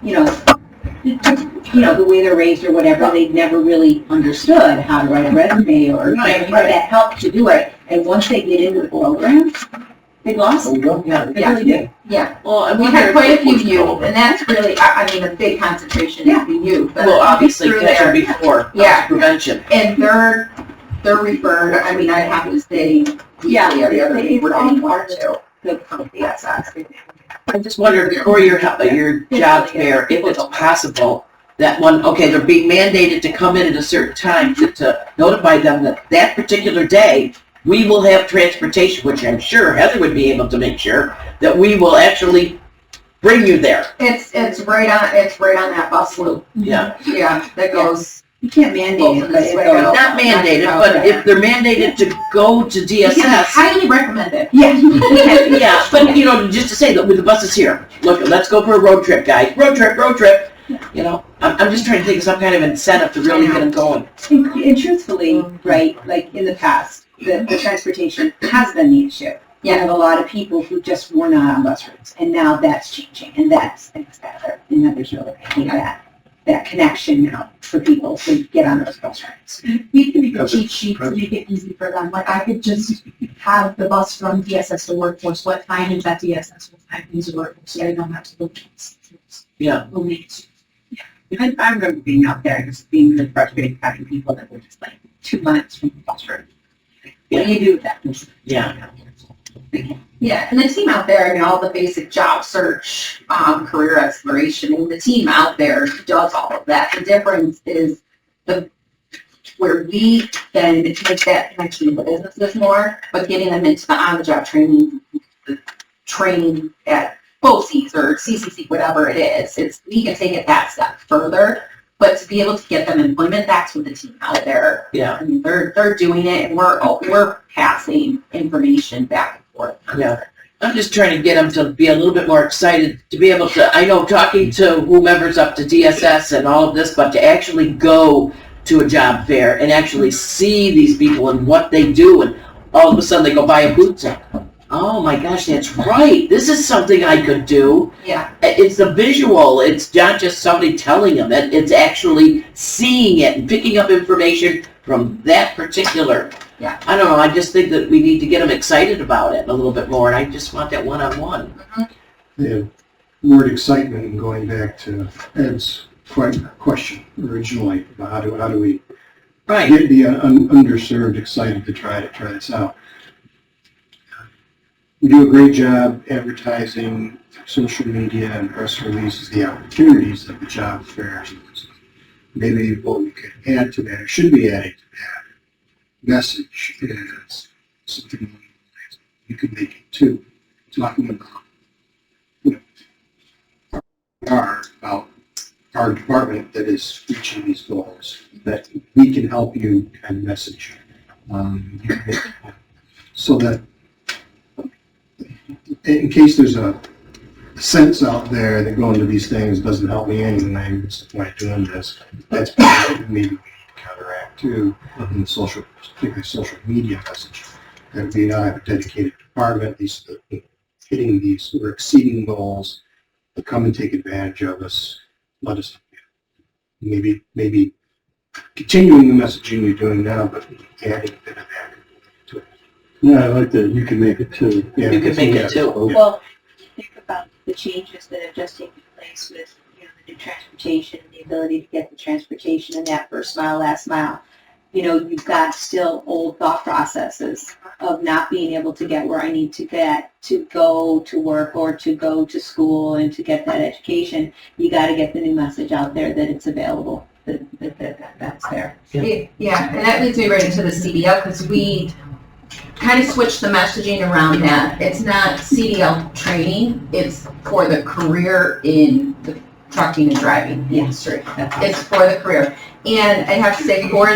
you know, the way they're raised or whatever, they've never really understood how to write a resume or Right, that help to do it. And once they get into the program, they blossom. yeah, They really do. Yeah. well, I We wonder had if quite a it few was youth, covered. and that's really, I mean, a big concentration is the youth. but Well, obviously, through catch there. them before, Yeah. prevention. And they're referred, I mean, I have to say, Yeah, every other week, we're getting more it's too. From DSS. I just wondered for your job fair, if it's possible, that one, okay, they're being mandated to come in at a certain time to notify them that that particular day, we will have transportation, which I'm sure Heather would be able to make sure, that we will actually bring you there. It's right on that bus loop. Yeah. Yeah, that goes. You can't mandate it, but it Oswego. goes. Not mandated, but if they're mandated to go to Yeah, DSS, highly recommend it. Yeah. yeah, but you know, just to say that with the buses here, look, let's go for a road trip, guys, road trip. You know, I'm just trying to think of some kind of incentive to really get them going. And truthfully, right, like in the past, the transportation has been the issue. You have a lot of people who just were not on bus routes, and now that's changing, and that's better. And that there's really that connection now for people to get on those bus routes. We could make a cheat sheet to make it easy for them. Like I could just have the bus from DSS to workforce, what time is that DSS, what time is the workforce, so I don't have to look. Yeah. I remember being out there, just being really frustrated, having people that were just like 2 months from the bus route. What do you do with that? Yeah. Yeah, and the team out there, I mean, all the basic job search, career exploration, and the team out there does all of that. The difference is where we then make that connection with businesses more, but getting them into the on-the-job training, the training at BOCES or CCC, whatever it is. We can take it that step further, but to be able to get them employment, that's what the team out there. Yeah. I mean, they're doing it, and we're passing information back and forth. Yeah. I'm just trying to get them to be a little bit more excited to be able to, I know talking to whomever's up to DSS and all of this, but to actually go to a job fair and actually see these people and what they do, and all of a sudden they go buy a boot camp. Oh my gosh, that's right. This is something I could do. Yeah. It's the visual. It's not just somebody telling them. It's actually seeing it and picking up information from that particular. Yeah. I don't know. I just think that we need to get them excited about it a little bit more, and I just want that one-on-one. The word excitement, and going back to Ed's question originally, about how do we Right. get the underserved excited to try this out. We do a great job advertising through social media and press releases the opportunities of the job fairs. maybe what we could add to that, or should be adding to that message is something along the lines, you could make it too, talking about, you know, about our department that is reaching these goals, that we can help you kind of message. So that in case there's a sense out there that going to these things doesn't help me anyway, what's the point of doing this? That's maybe we need to counteract too, in the social, particularly social media message. That we now have a dedicated department, these hitting these, we're exceeding goals, to come and take advantage of us, let us maybe continuing the messaging you're doing now, but adding a bit of that to it. Yeah, I like that. You can make it too. Yeah, You can make it too. Well, think about the changes that have just taken place with, the new transportation, the ability to get the transportation and that first mile, last mile. You've got still old thought processes of not being able to get where I need to get to go to work or to go to school and to get that education. You got to get the new message out there that it's available, that's there. Yeah, and that leads me right into the CDL, because we kind of switched the messaging around that. It's not CDL training, it's for the career in the trucking and driving industry. It's for the career. And I have to say, for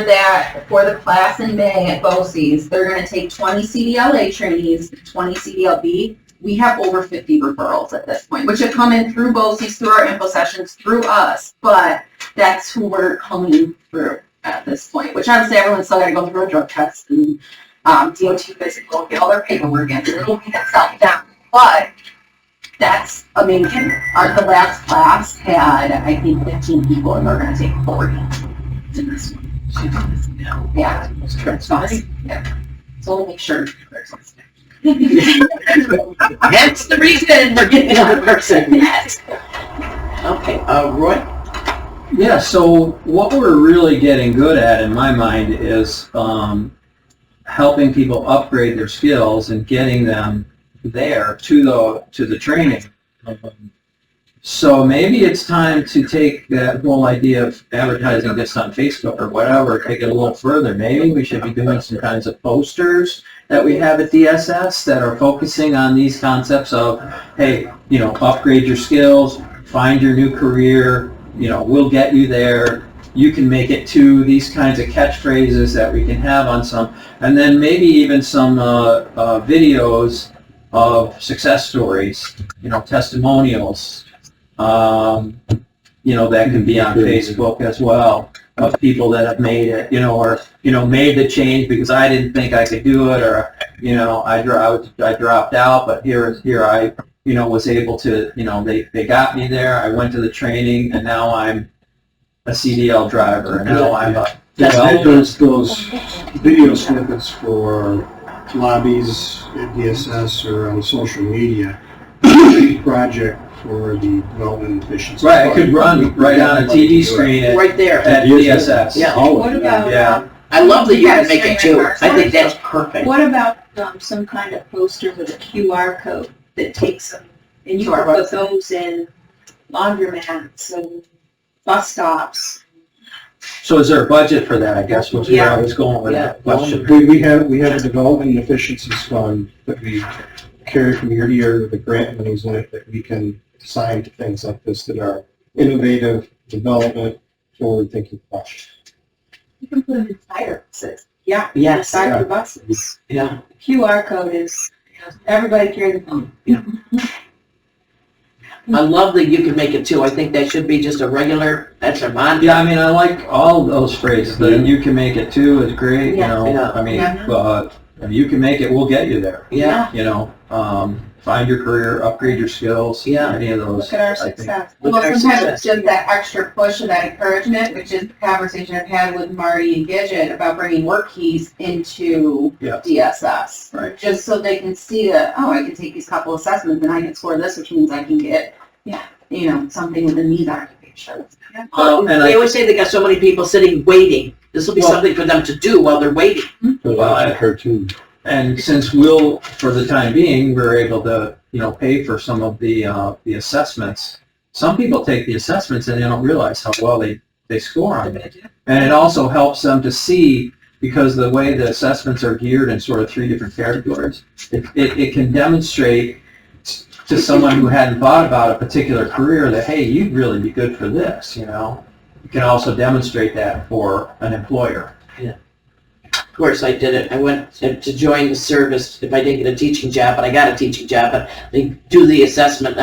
the class in May at BOCES, they're going to take 20 CDLA trainees, 20 CDLB. We have over 50 referrals at this point, which have come in through BOCES, through our info sessions, through us, but that's who we're coming through at this point, which obviously everyone's still got to go through a drug test and DOT physical, get all their paperwork in, so it'll be itself down. But that's amazing. The last class had, I think, 15 people, and they're going to take 40 in this one. Yeah, it's awesome. Yeah. So we'll make sure. That's the reason we're getting another person. Okay, Roy? Yeah, so what we're really getting good at, in my mind, is helping people upgrade their skills and getting them there to the training. So maybe it's time to take that whole idea of advertising this on Facebook or whatever, take it a little further. Maybe we should be doing some kinds of posters that we have at DSS that are focusing on these concepts of, hey, upgrade your skills, find your new career, we'll get you there, you can make it to, these kinds of catchphrases that we can have on some, and then maybe even some videos of success stories, testimonials, that can be on Facebook as well, of people that have made it, or, made the change because I didn't think I could do it, or, I dropped out, but here I, was able to, they got me there, I went to the training, and now I'm a CDL driver, and now I'm a That does those video snippets for lobbies at DSS or on social media project for the development efficiency. Right, it could run right on a TV screen at, Right there. at DSS. Yeah. What about, Yeah. I love that you can make it too. I think that's perfect. what about some kind of poster with a QR code that takes them, and you can put those in laundromats and bus stops? So is there a budget for that, I guess, was where I was going with that question. We have a development efficiencies fund that we carry from year to year with the grant monies in it that we can assign to things like this that are innovative, development, forward-thinking projects. You can put them in fire buses. Yes. Inside the buses. Yeah. QR code is, everybody carry the phone. I love that you can make it too. I think that should be just a regular, that's a mantra. Yeah, I mean, I like all those phrases. The you can make it too is great, Yeah. I mean, but if you can make it, we'll get you there. Yeah. Find your career, upgrade your skills, Yeah. any of those. Look at our I think. success. Look Well, at our sometimes success. it's just that extra push of that encouragement, which is the conversation I've had with Marty and Gidget about bringing work keys into Yeah. DSS. Right. Just so they can see that, oh, I can take these couple assessments and I can score this, which means I can get, something within these occupations. Well, and They always say they got so many people sitting waiting. This will be something for them to do while they're waiting. And since we'll, for the time being, we're able to, pay for some of the assessments. Some people take the assessments and they don't realize how well they they score on it. And it also helps them to see, because the way the assessments are geared in sort of 3 different categories, it can demonstrate to someone who hadn't thought about a particular career that, hey, you'd really be good for this, you know. You can also demonstrate that for an employer. Of course, I did it. I went to join the service if I didn't get a teaching job, but I got a teaching job. But they do the assessment.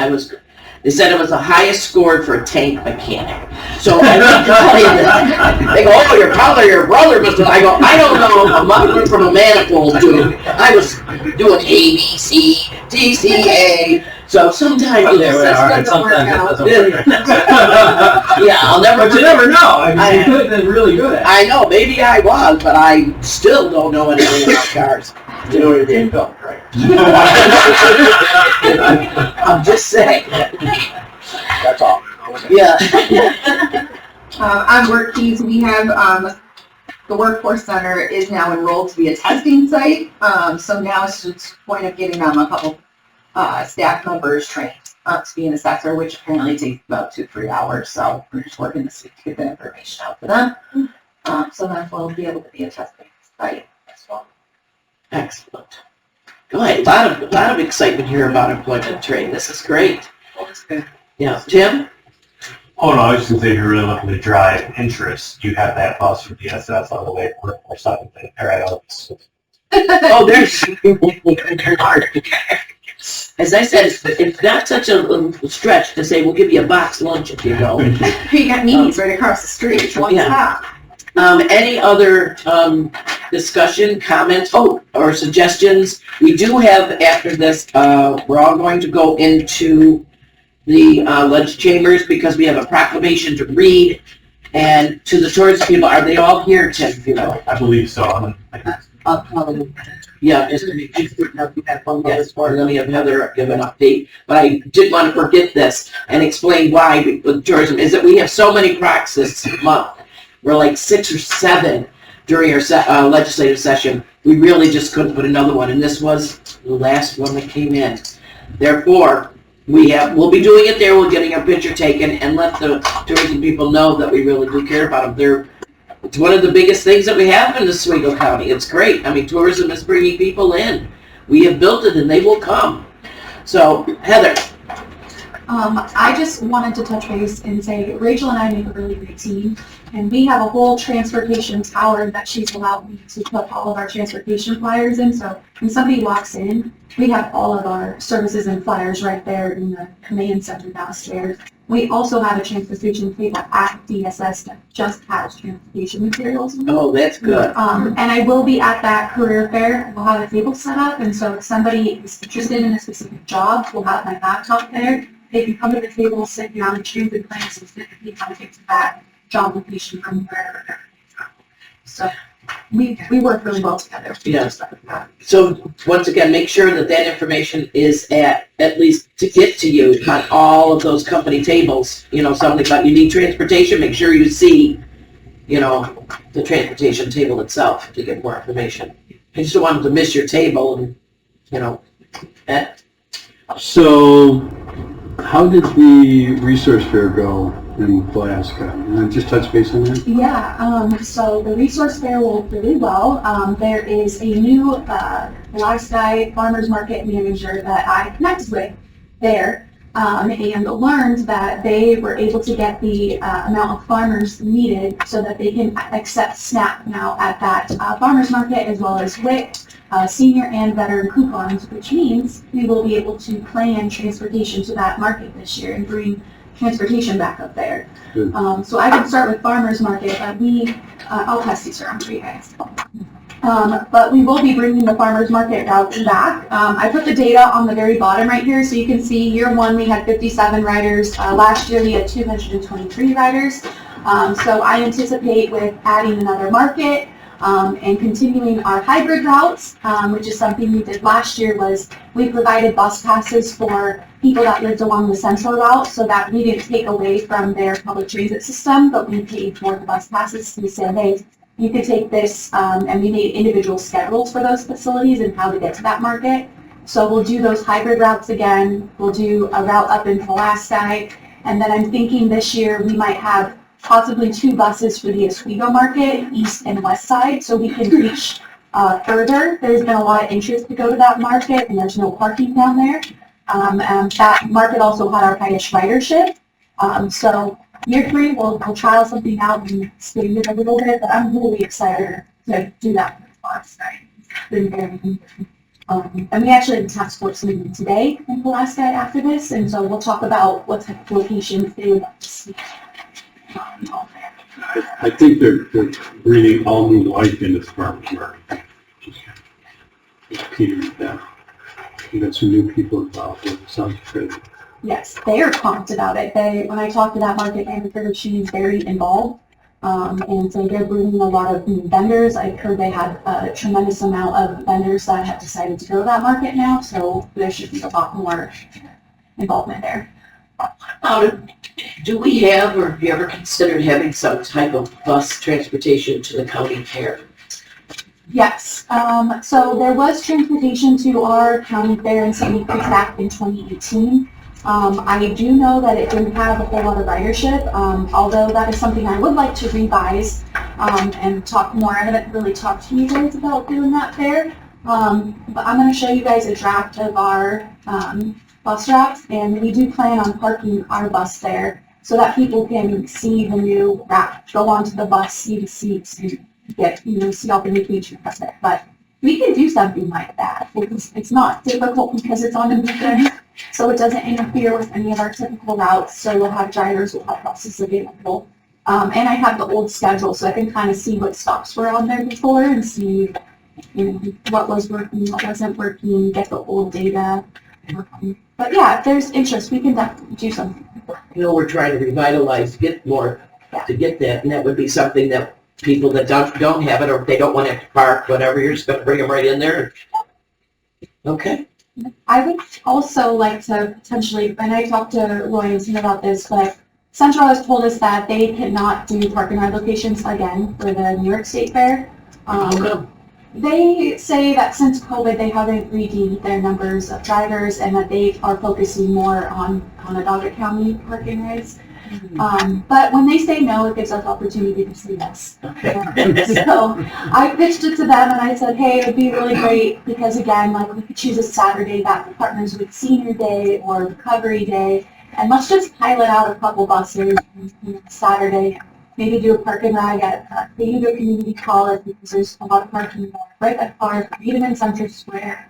They said it was the highest scored for a tank mechanic. So I need to tell you this. They go, oh, your brother must have. I go, I don't know. A muffler from a manifold to I was doing A, B, C, D, C, A. So sometimes the assessment doesn't work out. Yeah, I'll never. But you never know. I mean, you could have been really good at it. I know, maybe I was, but I still don't know anything about cars. You know what it is, right? I'm just saying. That's all. Yeah. On work keys, we have, the workforce center is now enrolled to be a testing site. So now it's just a point of getting a couple staff members trained to be an assessor, which apparently takes about 2-3 hours. So we're just working this week to get the information out for them. So then we'll be able to be a testing site as well. Excellent. Good. A lot of excitement here about employment training. This is great. Yeah, Tim? Oh, no, I was just going to say, if you're really looking to drive interest, you have that bus from DSS on the way to work or something. Oh, there's... As I said, it's not such a stretch to say we'll give you a box lunch if you go. You got meetings right across the street. One stop. Any other discussion, comments, or suggestions? We do have, after this, we're all going to go into the lunch chambers because we have a proclamation to read. And to the tourism people, are they all here, Tim? You know? I believe so. I'll probably, yeah, just to make sure you have one more report, and then we have Heather give an update. But I did want to forget this and explain why with tourism is that we have so many procs this month. We're like 6 or 7 during our legislative session. We really just couldn't put another one, and this was the last one that came in. Therefore, we'll be doing it there. We're getting our picture taken and let the tourism people know that we really do care about them. It's one of the biggest things that we have in Oswego County. It's great. I mean, tourism is bringing people in. We have built it, and they will come. So, Heather. I just wanted to touch base and say Rachel and I make a really great team, and we have a whole transportation tower that she's allowed me to put all of our transportation flyers in. So when somebody walks in, we have all of our services and flyers right there in the command center downstairs. We also have a transportation table at DSS that just has transportation materials. Oh, that's good. And I will be at that career fair. We'll have a table set up, and so if somebody is interested in a specific job, we'll have my laptop there. They can come to the table, sit down, and choose the plans and specifically how to get to that job location from wherever they're from. So we work really well together. Yes. So once again, make sure that information is at least to get to you on all of those company tables. You know, something about you need transportation, make sure you see, you know, the transportation table itself to get more information. I just don't want them to miss your table and, you know, So, how did the resource fair go in Alaska? And just touch base on that? Yeah, so the resource fair went really well. There is a new Alaska farmers market manager that I connected with there and learned that they were able to get the amount of farmers needed so that they can accept SNAP now at that farmers market, as well as WIC, senior and veteran coupons, which means we will be able to plan transportation to that market this year and bring transportation back up there. So I can start with farmers market, but I'll test these around for you guys. But we will be bringing the farmers market routes back. I put the data on the very bottom right here, so you can see year 1 we had 57 riders. Last year we had 223 riders. So I anticipate with adding another market and continuing our hybrid routes, which is something we did last year, was we provided bus passes for people that lived along the central route so that we didn't take away from their public transit system, but we paid for the bus passes. So we said, hey, you could take this, and we made individual schedules for those facilities and how to get to that market. So we'll do those hybrid routes again. We'll do a route up in Pulaski, and then I'm thinking this year we might have possibly 2 buses for the Oswego market, east and west side, so we can reach further. There's been a lot of interest to go to that market, and there's no parking down there. And that market also had our highest ridership. So year 3, we'll trial something out and expand it a little bit, but I'm really excited to do that last night. It's been very and we actually have a task force meeting today in Alaska after this, and so we'll talk about what type of locations they would like to see. I think they're breathing all new life into the farmer's market. Peter, that. You got some new people involved with it. Sounds good. Yes, they are pumped about it. When I talked to that market manager, she's very involved. And so they're bringing a lot of new vendors. I've heard they had a tremendous amount of vendors that have decided to go to that market now, so there should be a lot more involvement there. Do we have, or have you ever considered having some type of bus transportation to the county fair? Yes, so there was transportation to our county fair in Sandy Creek back in 2018. I do know that it didn't have a whole lot of ridership, although that is something I would like to revise and talk more. I haven't really talked to you guys about doing that fair, but I'm going to show you guys a draft of our bus routes, and we do plan on parking our bus there so that people can see the new route, go onto the bus, see the seats, and get, see all the new features of it. But we can do something like that. It's not difficult because it's on the weekend, so it doesn't interfere with any of our typical routes. So we'll have drivers, we'll have buses available. And I have the old schedule, so I can kind of see what stops were on there before and see, what was working, what wasn't working, get the old data. But yeah, if there's interest, we can definitely do something. We're trying to revitalize, get more to get that, and that would be something that people that don't have it, or if they don't want to have to park, whatever, you're just going to bring them right in there. Okay. I would also like to potentially, and I talked to Roy and Tim about this, but Central has told us that they cannot do park and ride locations again for the New York State Fair. They say that since COVID, they haven't redeemed their numbers of drivers and that they are focusing more on Onondaga County parking rides. But when they say no, it gives us opportunity to say yes. Okay. So I pitched it to them and I said, hey, it would be really great because again, like we could choose a Saturday that partners with Senior Day or Recovery Day, and let's just pilot out a couple buses Saturday, maybe do a park and ride at the Hugo Community College because there's a lot of parking right at Park, even in Central Square,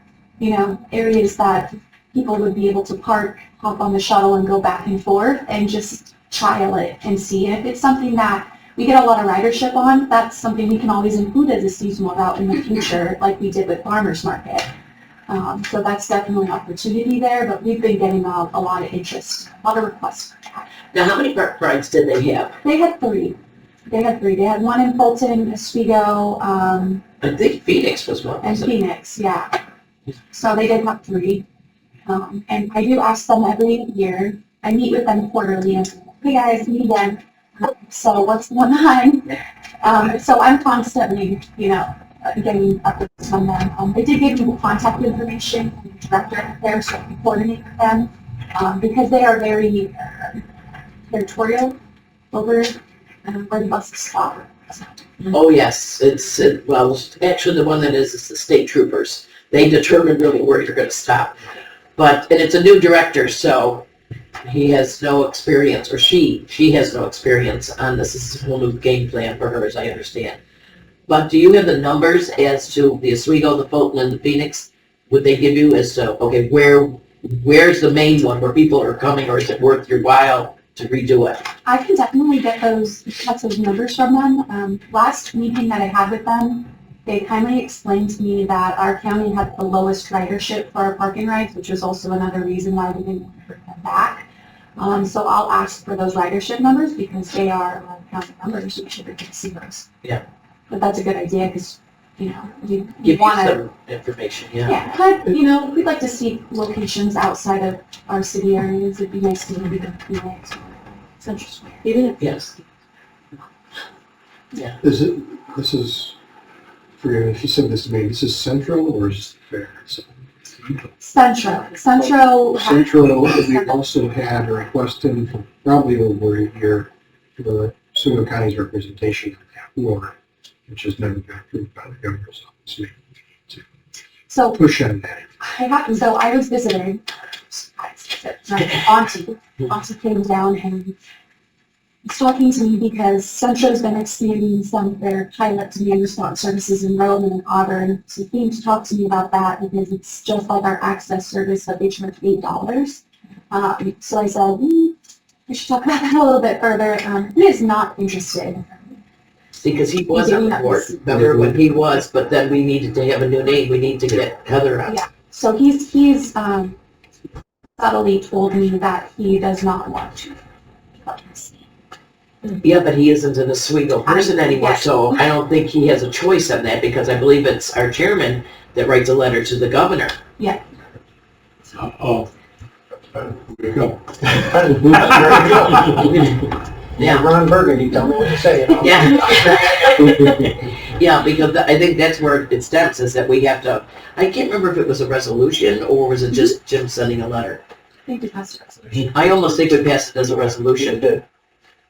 areas that people would be able to park, hop on the shuttle and go back and forth and just trial it and see. And if it's something that we get a lot of ridership on, that's something we can always include as a seasonal route in the future, like we did with Farmers Market. So that's definitely an opportunity there, but we've been getting a lot of interest, a lot of requests for that. Now, how many park rides did they have? They had 3. They had one in Fulton, Oswego, I think Phoenix was one. and Phoenix, yeah. So they did have 3. And I do ask them every year. I meet with them quarterly and hey guys, meet again. So what's going on? So I'm constantly, getting updates from them. They did give me contact information from the director there, so I can coordinate with them because they are very territorial over where the buses stop. Oh yes, well, actually the one that is the state troopers. They determine really where you're going to stop. And it's a new director, so he has no experience, or she has no experience on this. This is a whole new game plan for her, as I understand. But do you have the numbers as to the Oswego, the Fulton, and the Phoenix? Would they give you as to, okay, where's the main one where people are coming, or is it worth your while to redo it? I can definitely get those types of numbers from them. Last meeting that I had with them, they kindly explained to me that our county had the lowest ridership for our parking rides, which is also another reason why we didn't bring them back. So I'll ask for those ridership numbers because they are county numbers. We should be able to see those. Yeah. But that's a good idea because, you Give want you to. some information, yeah. Yeah, but, we'd like to see locations outside of our city areas. It'd be nice to maybe go to Phoenix or Central Square. Yes. Yeah. This is, if you said this to me, this is Central or is it fair? Central. Central, we also had a request in from probably over a year for Oswego County's representation of that war, which has never been approved by the governor's office. Maybe to So push on that. I was visiting, my auntie came down and was talking to me because Centro's been expanding some of their pilot demand response services in Roman and Auburn. So he came to talk to me about that because it's just like our access service that they charge $8. So I said, we should talk about that a little bit further. He is not interested. Because he was on the board, remember when he was, but then we needed to have a new name, we need to get Heather on. Yeah, so he's subtly told me that he does not want to. Yeah, but he isn't an Oswego person anymore, so I don't think he has a choice on that, because I believe it's our chairman that writes a letter to the governor. Yeah. Oh. There you go. Yeah. Ron Burgundy, tell me what to say. Yeah. Yeah, because I think that's where it stems, is that we have to, I can't remember if it was a resolution, or was it just Jim sending a letter? I think we passed a resolution. I almost think we passed it as a resolution.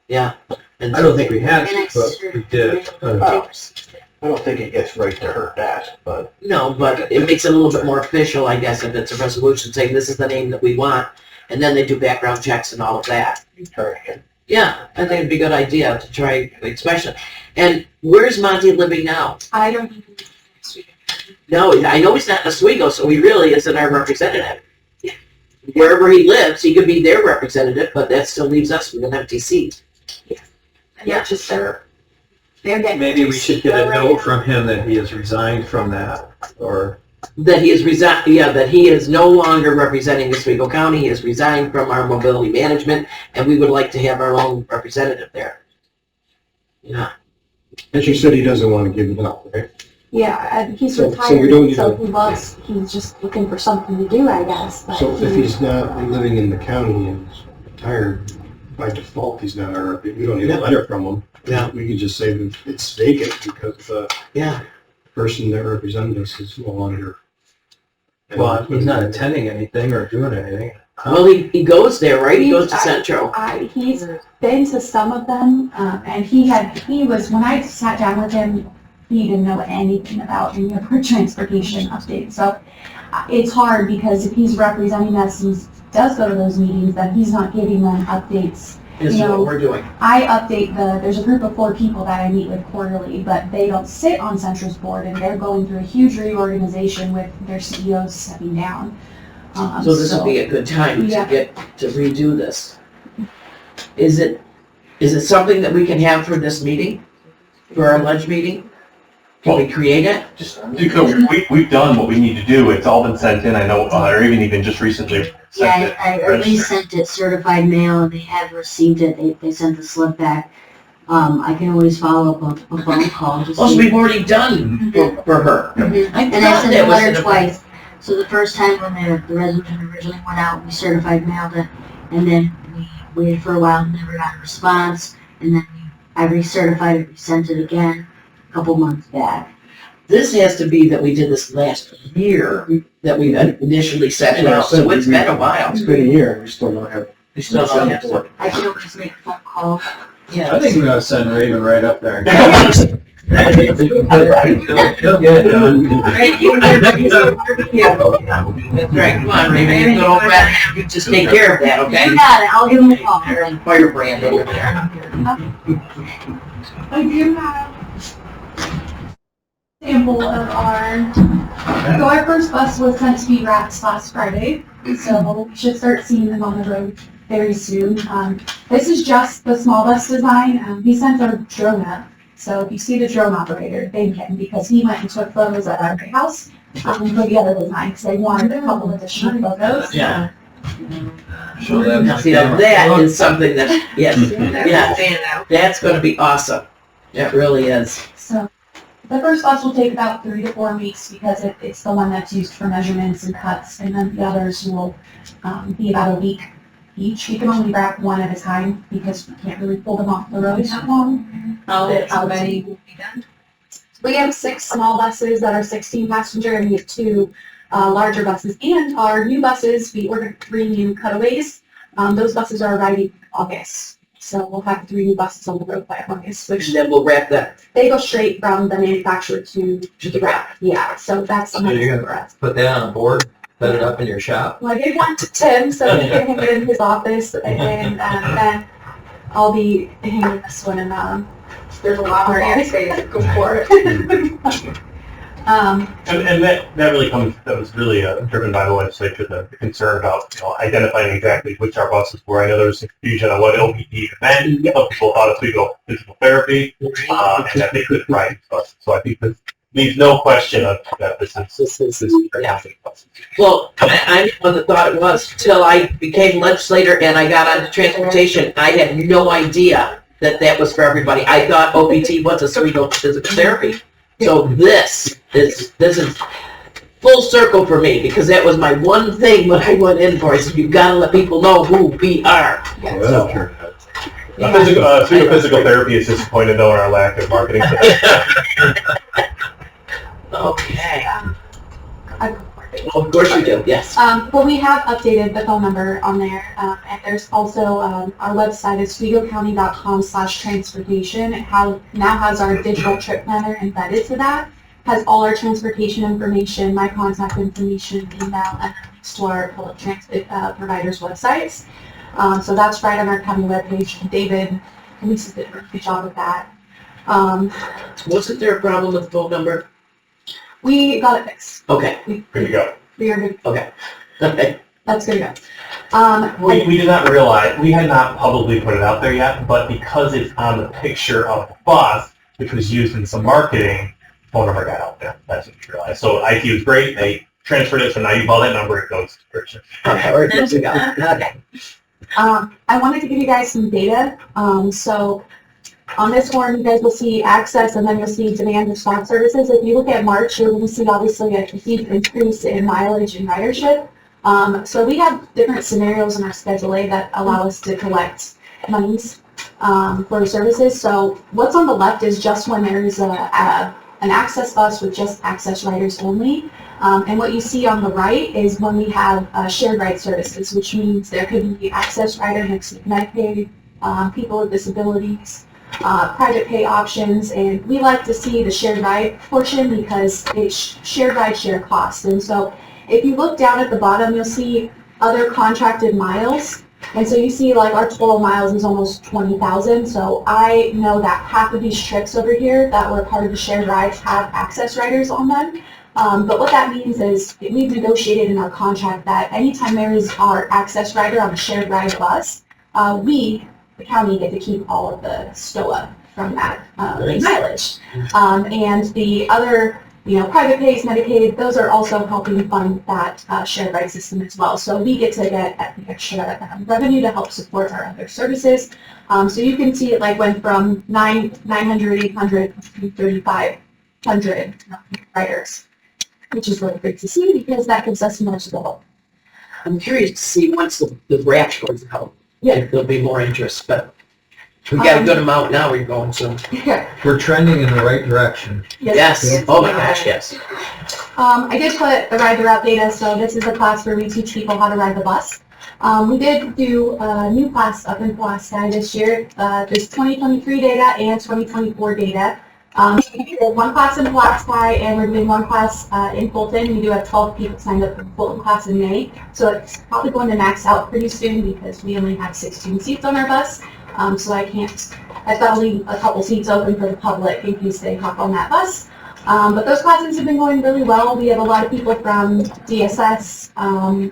Yeah. And I don't think we had, And but we did. I don't think it gets right to her that, but. No, but it makes it a little bit more official, I guess, if it's a resolution saying this is the name that we want, and then they do background checks and all of that. Yeah, I think it'd be a good idea to try, especially. And where's Monty living now? I don't even No, I know he's not in Oswego, so he really isn't our representative. Wherever he lives, he could be their representative, but that still leaves us with an empty seat. Yeah, just there. Maybe we should get a note from him that he has resigned from that, or... That he is that he is no longer representing Oswego County, he has resigned from our mobility management, and we would like to have our own representative there. Yeah. As you said, he doesn't want to give it up, right? Yeah, and he's So we retired, don't need so to- he's just looking for something to do, I guess. But So if he's not living in the county and he's retired, by default, he's not our, we don't need a letter from him. Yeah. We can just say that it's vacant because the Yeah. person that represented us is no longer. Well, he's not attending anything or doing anything. Well, he goes there, right? He goes to Centro. He's been to some of them, and when I sat down with him, he didn't know anything about any of our transportation updates. So it's hard because if he's representing us and does go to those meetings, then he's not giving them updates. This is what we're doing. I update there's a group of 4 people that I meet with quarterly, but they don't sit on Centra's board, and they're going through a huge reorganization with their CEOs stepping down. So this would be a good time to get to redo this. Is it something that we can have for this meeting? For our lunch meeting? Can we create it? Because we've done what we need to do. It's all been sent in. I know, or even just recently sent it. I already sent it certified mail, and they have received it. They sent the slip back. I can always follow up on a phone call. Also, we've already done for her. And I sent the letter twice. So the first time when the resolution originally went out, we certified mailed it, and then we waited for a while and never got a response, and then I recertified it, resent it again a couple months back. This has to be that we did this last year that we initially sent it out, so it's been a while. It's been a year, we still don't have. We still don't have to. I can always make a phone call. Yeah. I think we're gonna send Raven right up there. He'll get it done. That's right, come on, Raven, you go over you just take care of that, okay? You got it, I'll give him a call. Firebrand over there. I do have sample of our first bus was sent to be wrapped last Friday, so we should start seeing them on the road very soon. This is just the small bus design. He sent a drone up, so if you see the drone operator, thank him, because he went and took photos at our house for the other design, because they wanted a couple additional photos. Yeah. Now, see, now that is something that, yes, yeah, that's gonna be awesome. It really is. So the first bus will take about 3 to 4 weeks because it's the one that's used for measurements and cuts, and then the others will be about a week each. We can only wrap one at a time because we can't really pull them off the road that long. How many will be done? We have 6 small buses that are 16 passenger, and we have 2 larger buses. And our new buses, we ordered 3 new cutaways. Those buses are arriving August. So we'll have 3 new buses on the road by August, And which then we'll wrap that. they go straight from the manufacturer to the route. Yeah, so that's So you're nice gonna for us. put that on a board, set it up in your shop? Well, I gave one to Tim, so he can hang it in his office, and then I'll be hanging this one, and there's a lot more air space to go for it. And that really that was really driven by the legislature, the concern about, identifying exactly which our buses were. I know there was some confusion on what LPD meant. Some people thought it was legal physical therapy, and that they couldn't ride these buses. So I think this leaves no question of that this is Yeah. Well, I never thought it was till I became legislator and I got onto transportation. I had no idea that was for everybody. I thought OPT was a cerebral physical therapy. So this is full circle for me, because that was my one thing when I went in for. I said, you gotta let people know who we are. Well, sure. Physical therapy is disappointed though in our lack of marketing. Okay. Well, of course you do, yes. Well, we have updated the phone number on there, and there's also, our website is oswegocounty.com/transportation. It now has our digital trip planner embedded to that, has all our transportation information, my contact information, email, and links to our public transit providers' websites. So that's right on our county webpage. David, Lisa did a good job with that. Wasn't there a problem with the phone number? We got it fixed. Okay. Good to go. We are good. Okay. Okay. That's good to go. We did not realize, we had not publicly put it out there yet, but because it's on the picture of the bus, which was used in some marketing, phone number got out there. That's what we realized. So IT was great. They transferred it, so now you call that number, it goes to purchase. Okay, we're good to go. Okay. I wanted to give you guys some data. So on this form, you guys will see access, and then you'll see demand response services. If you look at March, you're going to see obviously a huge increase in mileage and ridership. So we have different scenarios in our Schedule A that allow us to collect monies for services. So what's on the left is just when there is an access bus with just access riders only. And what you see on the right is when we have shared ride services, which means there could be access rider next to Medicaid, people with disabilities, private pay options, and we like to see the shared ride portion because it's shared ride, share costs. And so if you look down at the bottom, you'll see other contracted miles. And so you see like our total miles is almost 20,000. So I know that half of these trips over here that were part of the shared rides have access riders on them. But what that means is we've negotiated in our contract that anytime there is our access rider on a shared ride bus, we, the county, get to keep all of the STOA from that mileage. And the other, private pays, Medicaid, those are also helping fund that shared ride system as well. So we get to get extra revenue to help support our other services. So you can see it like went from 900, 800 to 3,500 riders, which is really great to see because that gives us much to go. I'm curious to see once the wrap goes out, if there'll be more interest, but we got a good amount now we're going, so. Yeah. We're trending in the right direction. Yes. Oh my gosh, yes. I did put the ride the route data, so this is a class where we teach people how to ride the bus. We did do a new class up in Pulaski this year. There's 2023 data and 2024 data. We did one class in Pulaski and we're doing one class in Fulton. We do have 12 people signed up for the Fulton class in May. So it's probably going to max out pretty soon because we only have 16 seats on our bus. So I've got to leave a couple seats open for the public in case they hop on that bus. But those classes have been going really well. We have a lot of people from DSS,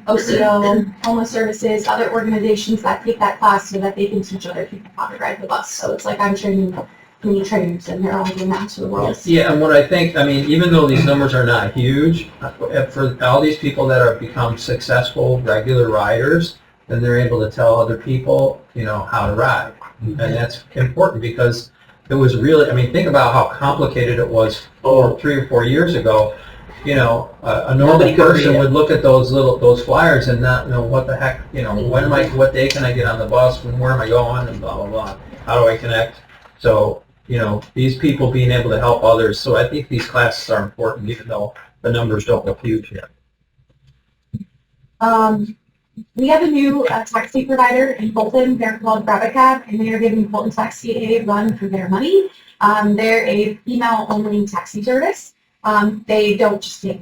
Oswego, Homeless Services, other organizations that take that class so that they can teach other people how to ride the bus. So it's like I'm training many trainers and they're all going out to the world. Yeah, and what I think, even though these numbers are not huge, for all these people that have become successful regular riders, then they're able to tell other people, how to ride. And that's important because it was really, think about how complicated it was 3 or 4 years ago. A normal person would look at those flyers and not know what the heck, what day can I get on the bus, and where am I going, and blah, blah, blah. How do I connect? So, these people being able to help others. So I think these classes are important even though the numbers don't look huge yet. we have a new taxi provider in Fulton. They're called Grab-A-Cab, and they are giving Fulton Taxi a run for their money. They're a female-only taxi service. They don't just take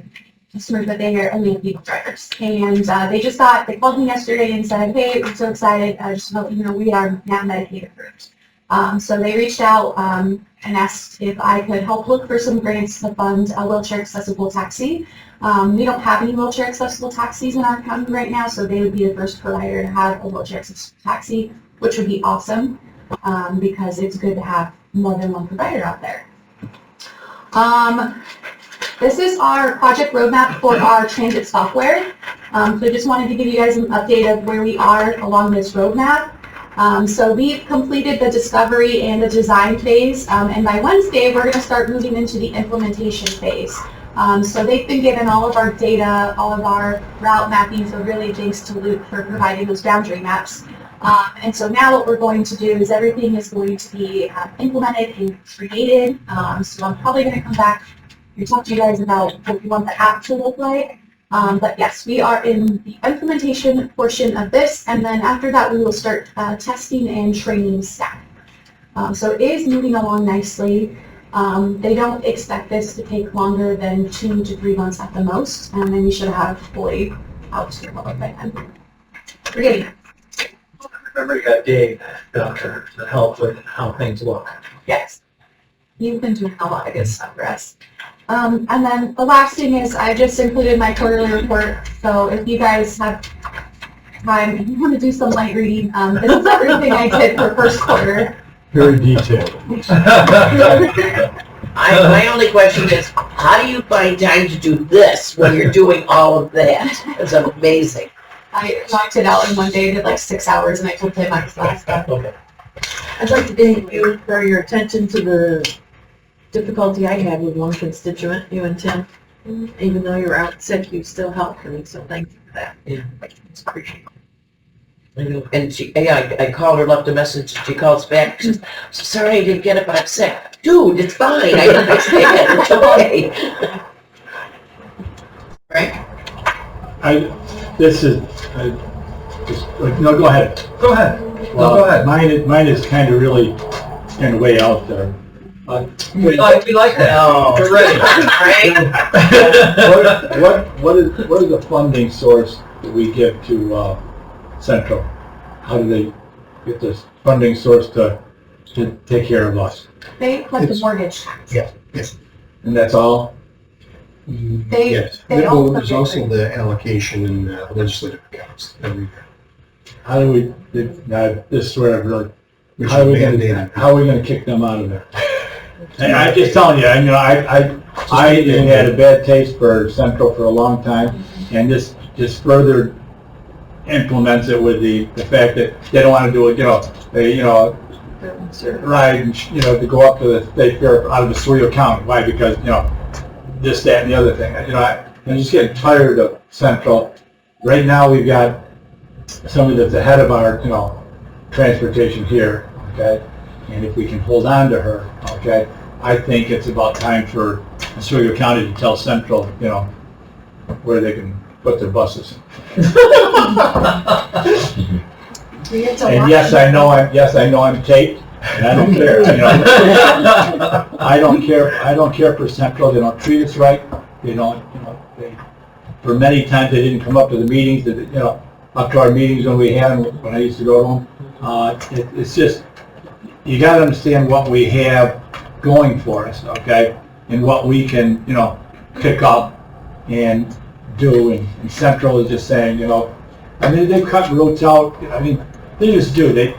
customers, but they are only female drivers. And they called me yesterday and said, hey, we're so excited. Just to let you know, we are now Medicaid approved. So they reached out and asked if I could help look for some grants to fund a wheelchair accessible taxi. We don't have any wheelchair accessible taxis in our county right now, so they would be the first provider to have a wheelchair accessible taxi, which would be awesome because it's good to have more than one provider out there. This is our project roadmap for our transit software. So I just wanted to give you guys an update of where we are along this roadmap. So we've completed the discovery and the design phase, and by Wednesday we're going to start moving into the implementation phase. So they've been given all of our data, all of our route mapping, so really thanks to Luke for providing those boundary maps. And so now what we're going to do is everything is going to be implemented and created. So I'm probably going to come back and talk to you guys about what we want the app to look like. But yes, we are in the implementation portion of this, and then after that we will start testing and training staff. So it is moving along nicely. They don't expect this to take longer than 2 to 3 months at the most, and then we should have fully out to the public by then. We're getting there. Remember, you got Dave down there to help with how things look. Yes. You've been doing a lot of good stuff for us. And then the last thing is I just included my quarterly report. So if you guys have time, if you want to do some light reading, this is everything I did for first quarter. Very detailed. My only question is, how do you find time to do this when you're doing all of that? It's amazing. I knocked it out in one day, did like 6 hours, and I told him I was last done. Okay. I'd like to thank you for your attention to the difficulty I had with one constituent, you and Tim. Even though you were out sick, you still helped me, so thank you for that. Yeah. It's appreciated. And I called her, left a message, she calls back, she says, so sorry I didn't get it, but I'm sick. Dude, it's fine, I understand, it's okay. Right? No, go ahead. Go ahead. Well, go ahead. Mine is kind of really, kind of way out there. We like that. No. We're ready. What is the funding source that we give to Central? How do they get this funding source to take care of us? They collect the mortgage tax. Yeah, yes. And that's all? Yes. they Well, all there's put also the allocation in legislative accounts. How do we, this is where I really, Which how are we is mandated. gonna kick them out of there? And I'm just telling you, I had a bad taste for Central for a long time, and this just further implements it with the fact that they don't want to do it, ride, to go up to the state fair out of Oswego County. Why? Because, this, that, and the other thing. I'm just getting tired of Central. Right now, we've got somebody that's ahead of our, transportation here, okay? And if we can hold on to her, okay, I think it's about time for Oswego County to tell Central, where they can put their buses. And yes, I know I'm taped, and I don't care. I don't care for Central. They don't treat us right. They don't. For many times they didn't come up to the meetings. Up to our meetings when we had them, when I used to go to them. It's just, you got to understand what we have going for us, okay, and what we can, pick up and do. And Central is just saying, they've cut roads out. They just do. They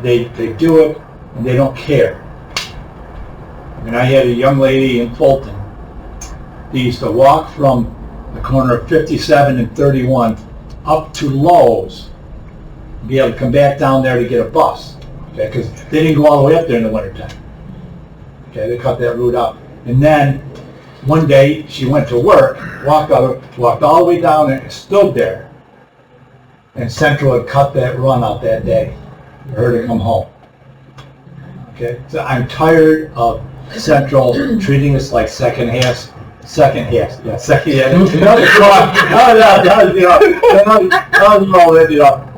do it, and they don't care. I had a young lady in Fulton. They used to walk from the corner of 57 and 31 up to Lowe's, be able to come back down there to get a bus, okay, because they didn't go all the way up there in the wintertime. Okay, they cut that route out. And then one day she went to work, walked all the way down and stood there. And Central had cut that run out that day for her to come home. Okay, so I'm tired of Central treating us like second Second, yes, second, yeah. That was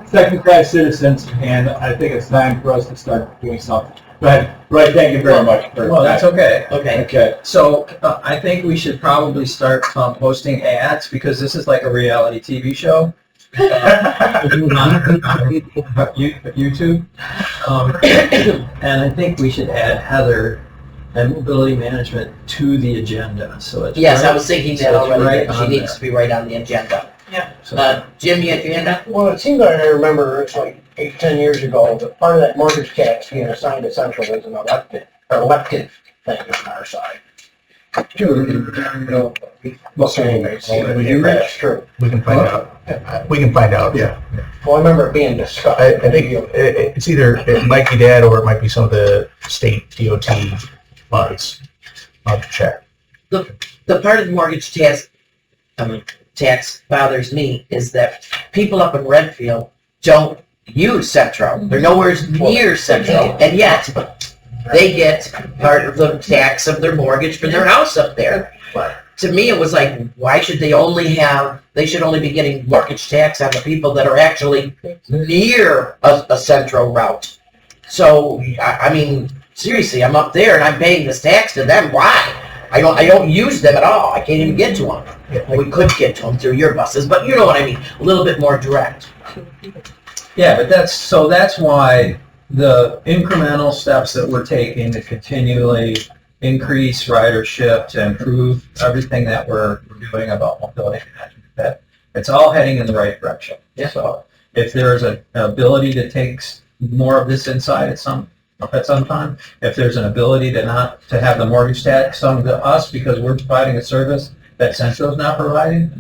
second class citizens, and I think it's time for us to start doing something. But, right, thank you very much. Well, that's okay. Okay. So I think we should probably start posting ads because this is like a reality TV show. YouTube. And I think we should add Heather and mobility management to the agenda. So it's Yes, right, I was thinking that so it's already, right that she on needs there. to be right on the agenda. So, Jim, you had your hand up? Well, it seems like I remember it's like 8, 10 years ago, that part of that mortgage tax being assigned to Central was an elective thing on our side. So anyways, if that's true. We can find out. We can find out. Yeah. Well, I remember it being discussed. I think it's either, it might be that or it might be some of the state DOT funds. I'll have to check. The part of the mortgage tax bothers me is that people up in Redfield don't use Centro. They're nowhere near Centro, and yet they get part of the tax of their mortgage for their house up there. To me, it was like, why should they should only be getting mortgage tax on the people that are actually near a Centro route. So, I mean, seriously, I'm up there and I'm paying this tax to them. Why? I don't use them at all. I can't even get to them. Well, we could get to them through your buses, but you know what I mean. A little bit more direct. yeah, but that's why the incremental steps that we're taking to continually increase ridership, to improve everything that we're doing about mobility management, that it's all heading in the right direction. Yeah. So if there's an ability to take more of this inside at some time, if there's an ability to have the mortgage tax come to us because we're providing a service that Centro's not providing,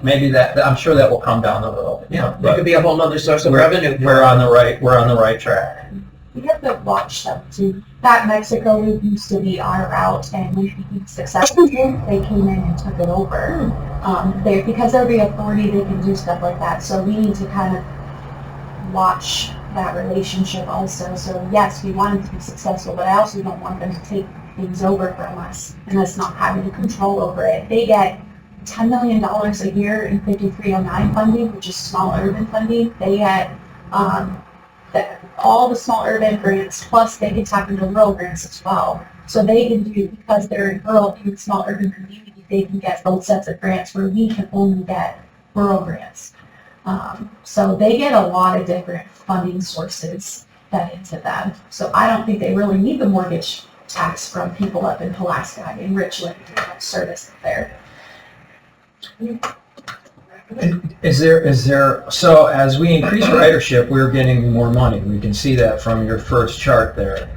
maybe that, I'm sure that will come down the road. Yeah, that could be a whole other source of revenue. We're on the right track. We have to watch them too. That Mexico route used to be our route, and we became successful. They came in and took it over. Because they're the authority, they can do stuff like that. So we need to kind of watch that relationship also. So yes, we want them to be successful, but I also don't want them to take things over from us and us not having control over it. They get $10 million a year in 5309 funding, which is small urban funding. They get all the small urban grants, plus they can tap into rural grants as well. So they can do, because they're in rural and small urban community, they can get both sets of grants where we can only get rural grants. So they get a lot of different funding sources fed into them. So I don't think they really need the mortgage tax from people up in Pulaski and Richland and service up there. So as we increase ridership, we're getting more money. We can see that from your first chart there.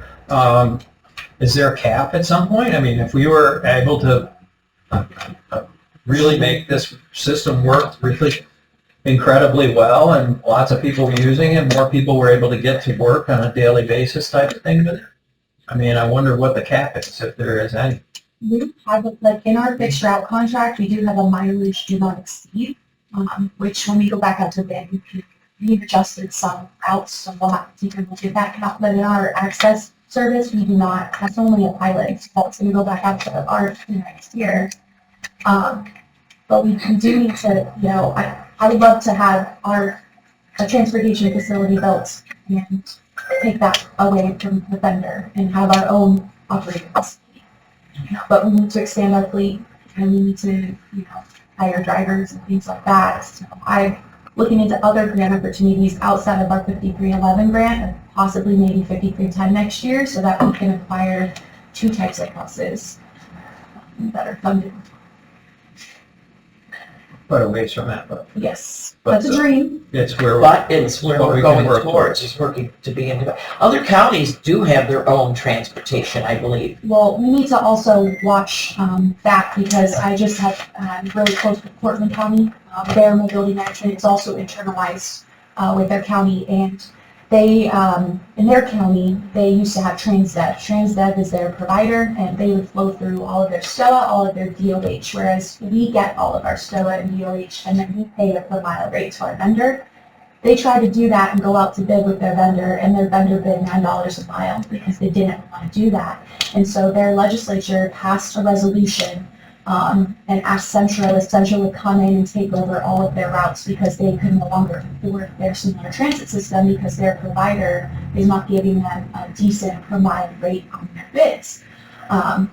Is there a cap at some point? I mean, if we were able to really make this system work really incredibly well and lots of people using it, more people were able to get to work on a daily basis type of thing with it. I mean, I wonder what the cap is, if there is any. We have, in our fixed route contract, we do have a mileage do not exceed, which when we go back out to bid, we've adjusted some routes, so we'll have to take a look at that cap. But in our access service, we do not, that's only a pilot, so that's going to go back out to our next year. But we do need to, I would love to have a transportation facility built and take that away from the vendor and have our own operating facility. But we need to expand our fleet and we need to, hire drivers and things like that. So I'm looking into other grant opportunities outside of our 5311 grant and possibly maybe 5310 next year so that we can acquire 2 types of buses that are funded. Quite a ways from that, but yes, that's a dream. It's where we're going towards. It's working to be into. Other counties do have their own transportation, I believe. Well, we need to also watch that because I just have really close with Portland County. Their mobility management is also internalized with their county, and they in their county they used to have TransDev. TransDev is their provider, and they would flow through all of their STOA, all of their DOH, whereas we get all of our STOA and DOH, and then we pay a per mile rate to our vendor. They tried to do that and go out to bid with their vendor, and their vendor bid $9 a mile because they didn't want to do that. And so their legislature passed a resolution and asked Central if Central would come in and take over all of their routes because they could no longer afford their smaller transit system because their provider is not giving them a decent per mile rate on their bids.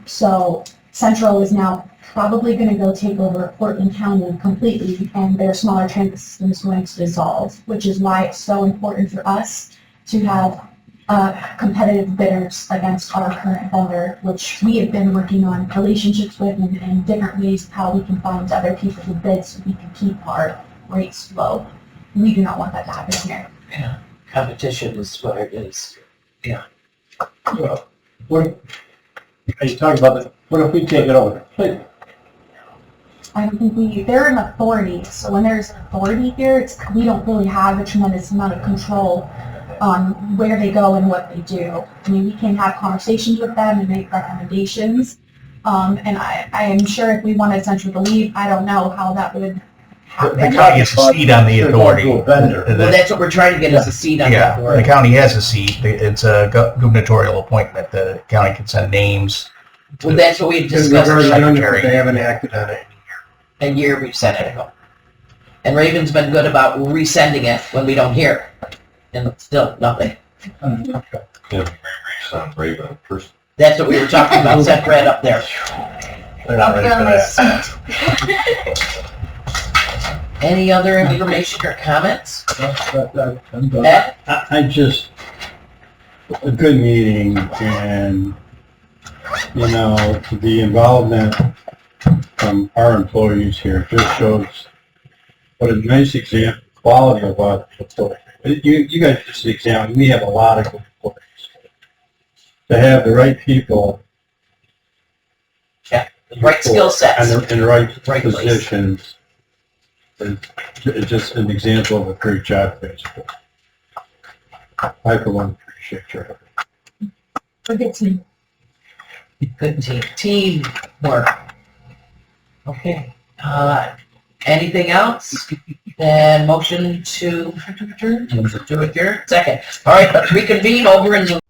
So Central is now probably going to go take over Portland County completely, and their smaller transit system is going to dissolve, which is why it's so important for us to have competitive bidders against our current vendor, which we have been working on relationships with and different ways of how we can find other people to bid so we can keep our rates low. We do not want that to happen here. Yeah, competition is what it is. Yeah. Well, what, are you talking about, what if we take it over completely? I don't think they're an authority, so when there's an authority here, we don't really have a tremendous amount of control on where they go and what they do. I mean, we can have conversations with them and make recommendations, and I am sure if we wanted Central to leave, I don't know how that would happen. The county has a seat on the authority. Well, that's what we're trying to get is a seat on the Yeah, authority. the county has a seat. It's a gubernatorial appointment. The county can send names. Well, that's what we discussed. They haven't acted on it. A year we sent it ago. And Raven's been good about resending it when we don't hear it. And still nothing. Yeah, on Raven in person. That's what we were talking about, sent Brad up there. They're not ready for that. Any other information or comments? I'm Ed? I just, a good meeting and, you know, the involvement from our employees here just shows what a nice example, quality of our employees. You guys are just an example. We have a lot of good employees. To have the right people. Yeah, the right skill sets. And the right Right place. positions. It's just an example of a great job, basically. I, for one, appreciate your effort. A good team. Good team. Teamwork. Okay. Anything else? Then motion to adjourn? To adjourn? Second. All right, let's reconvene over in the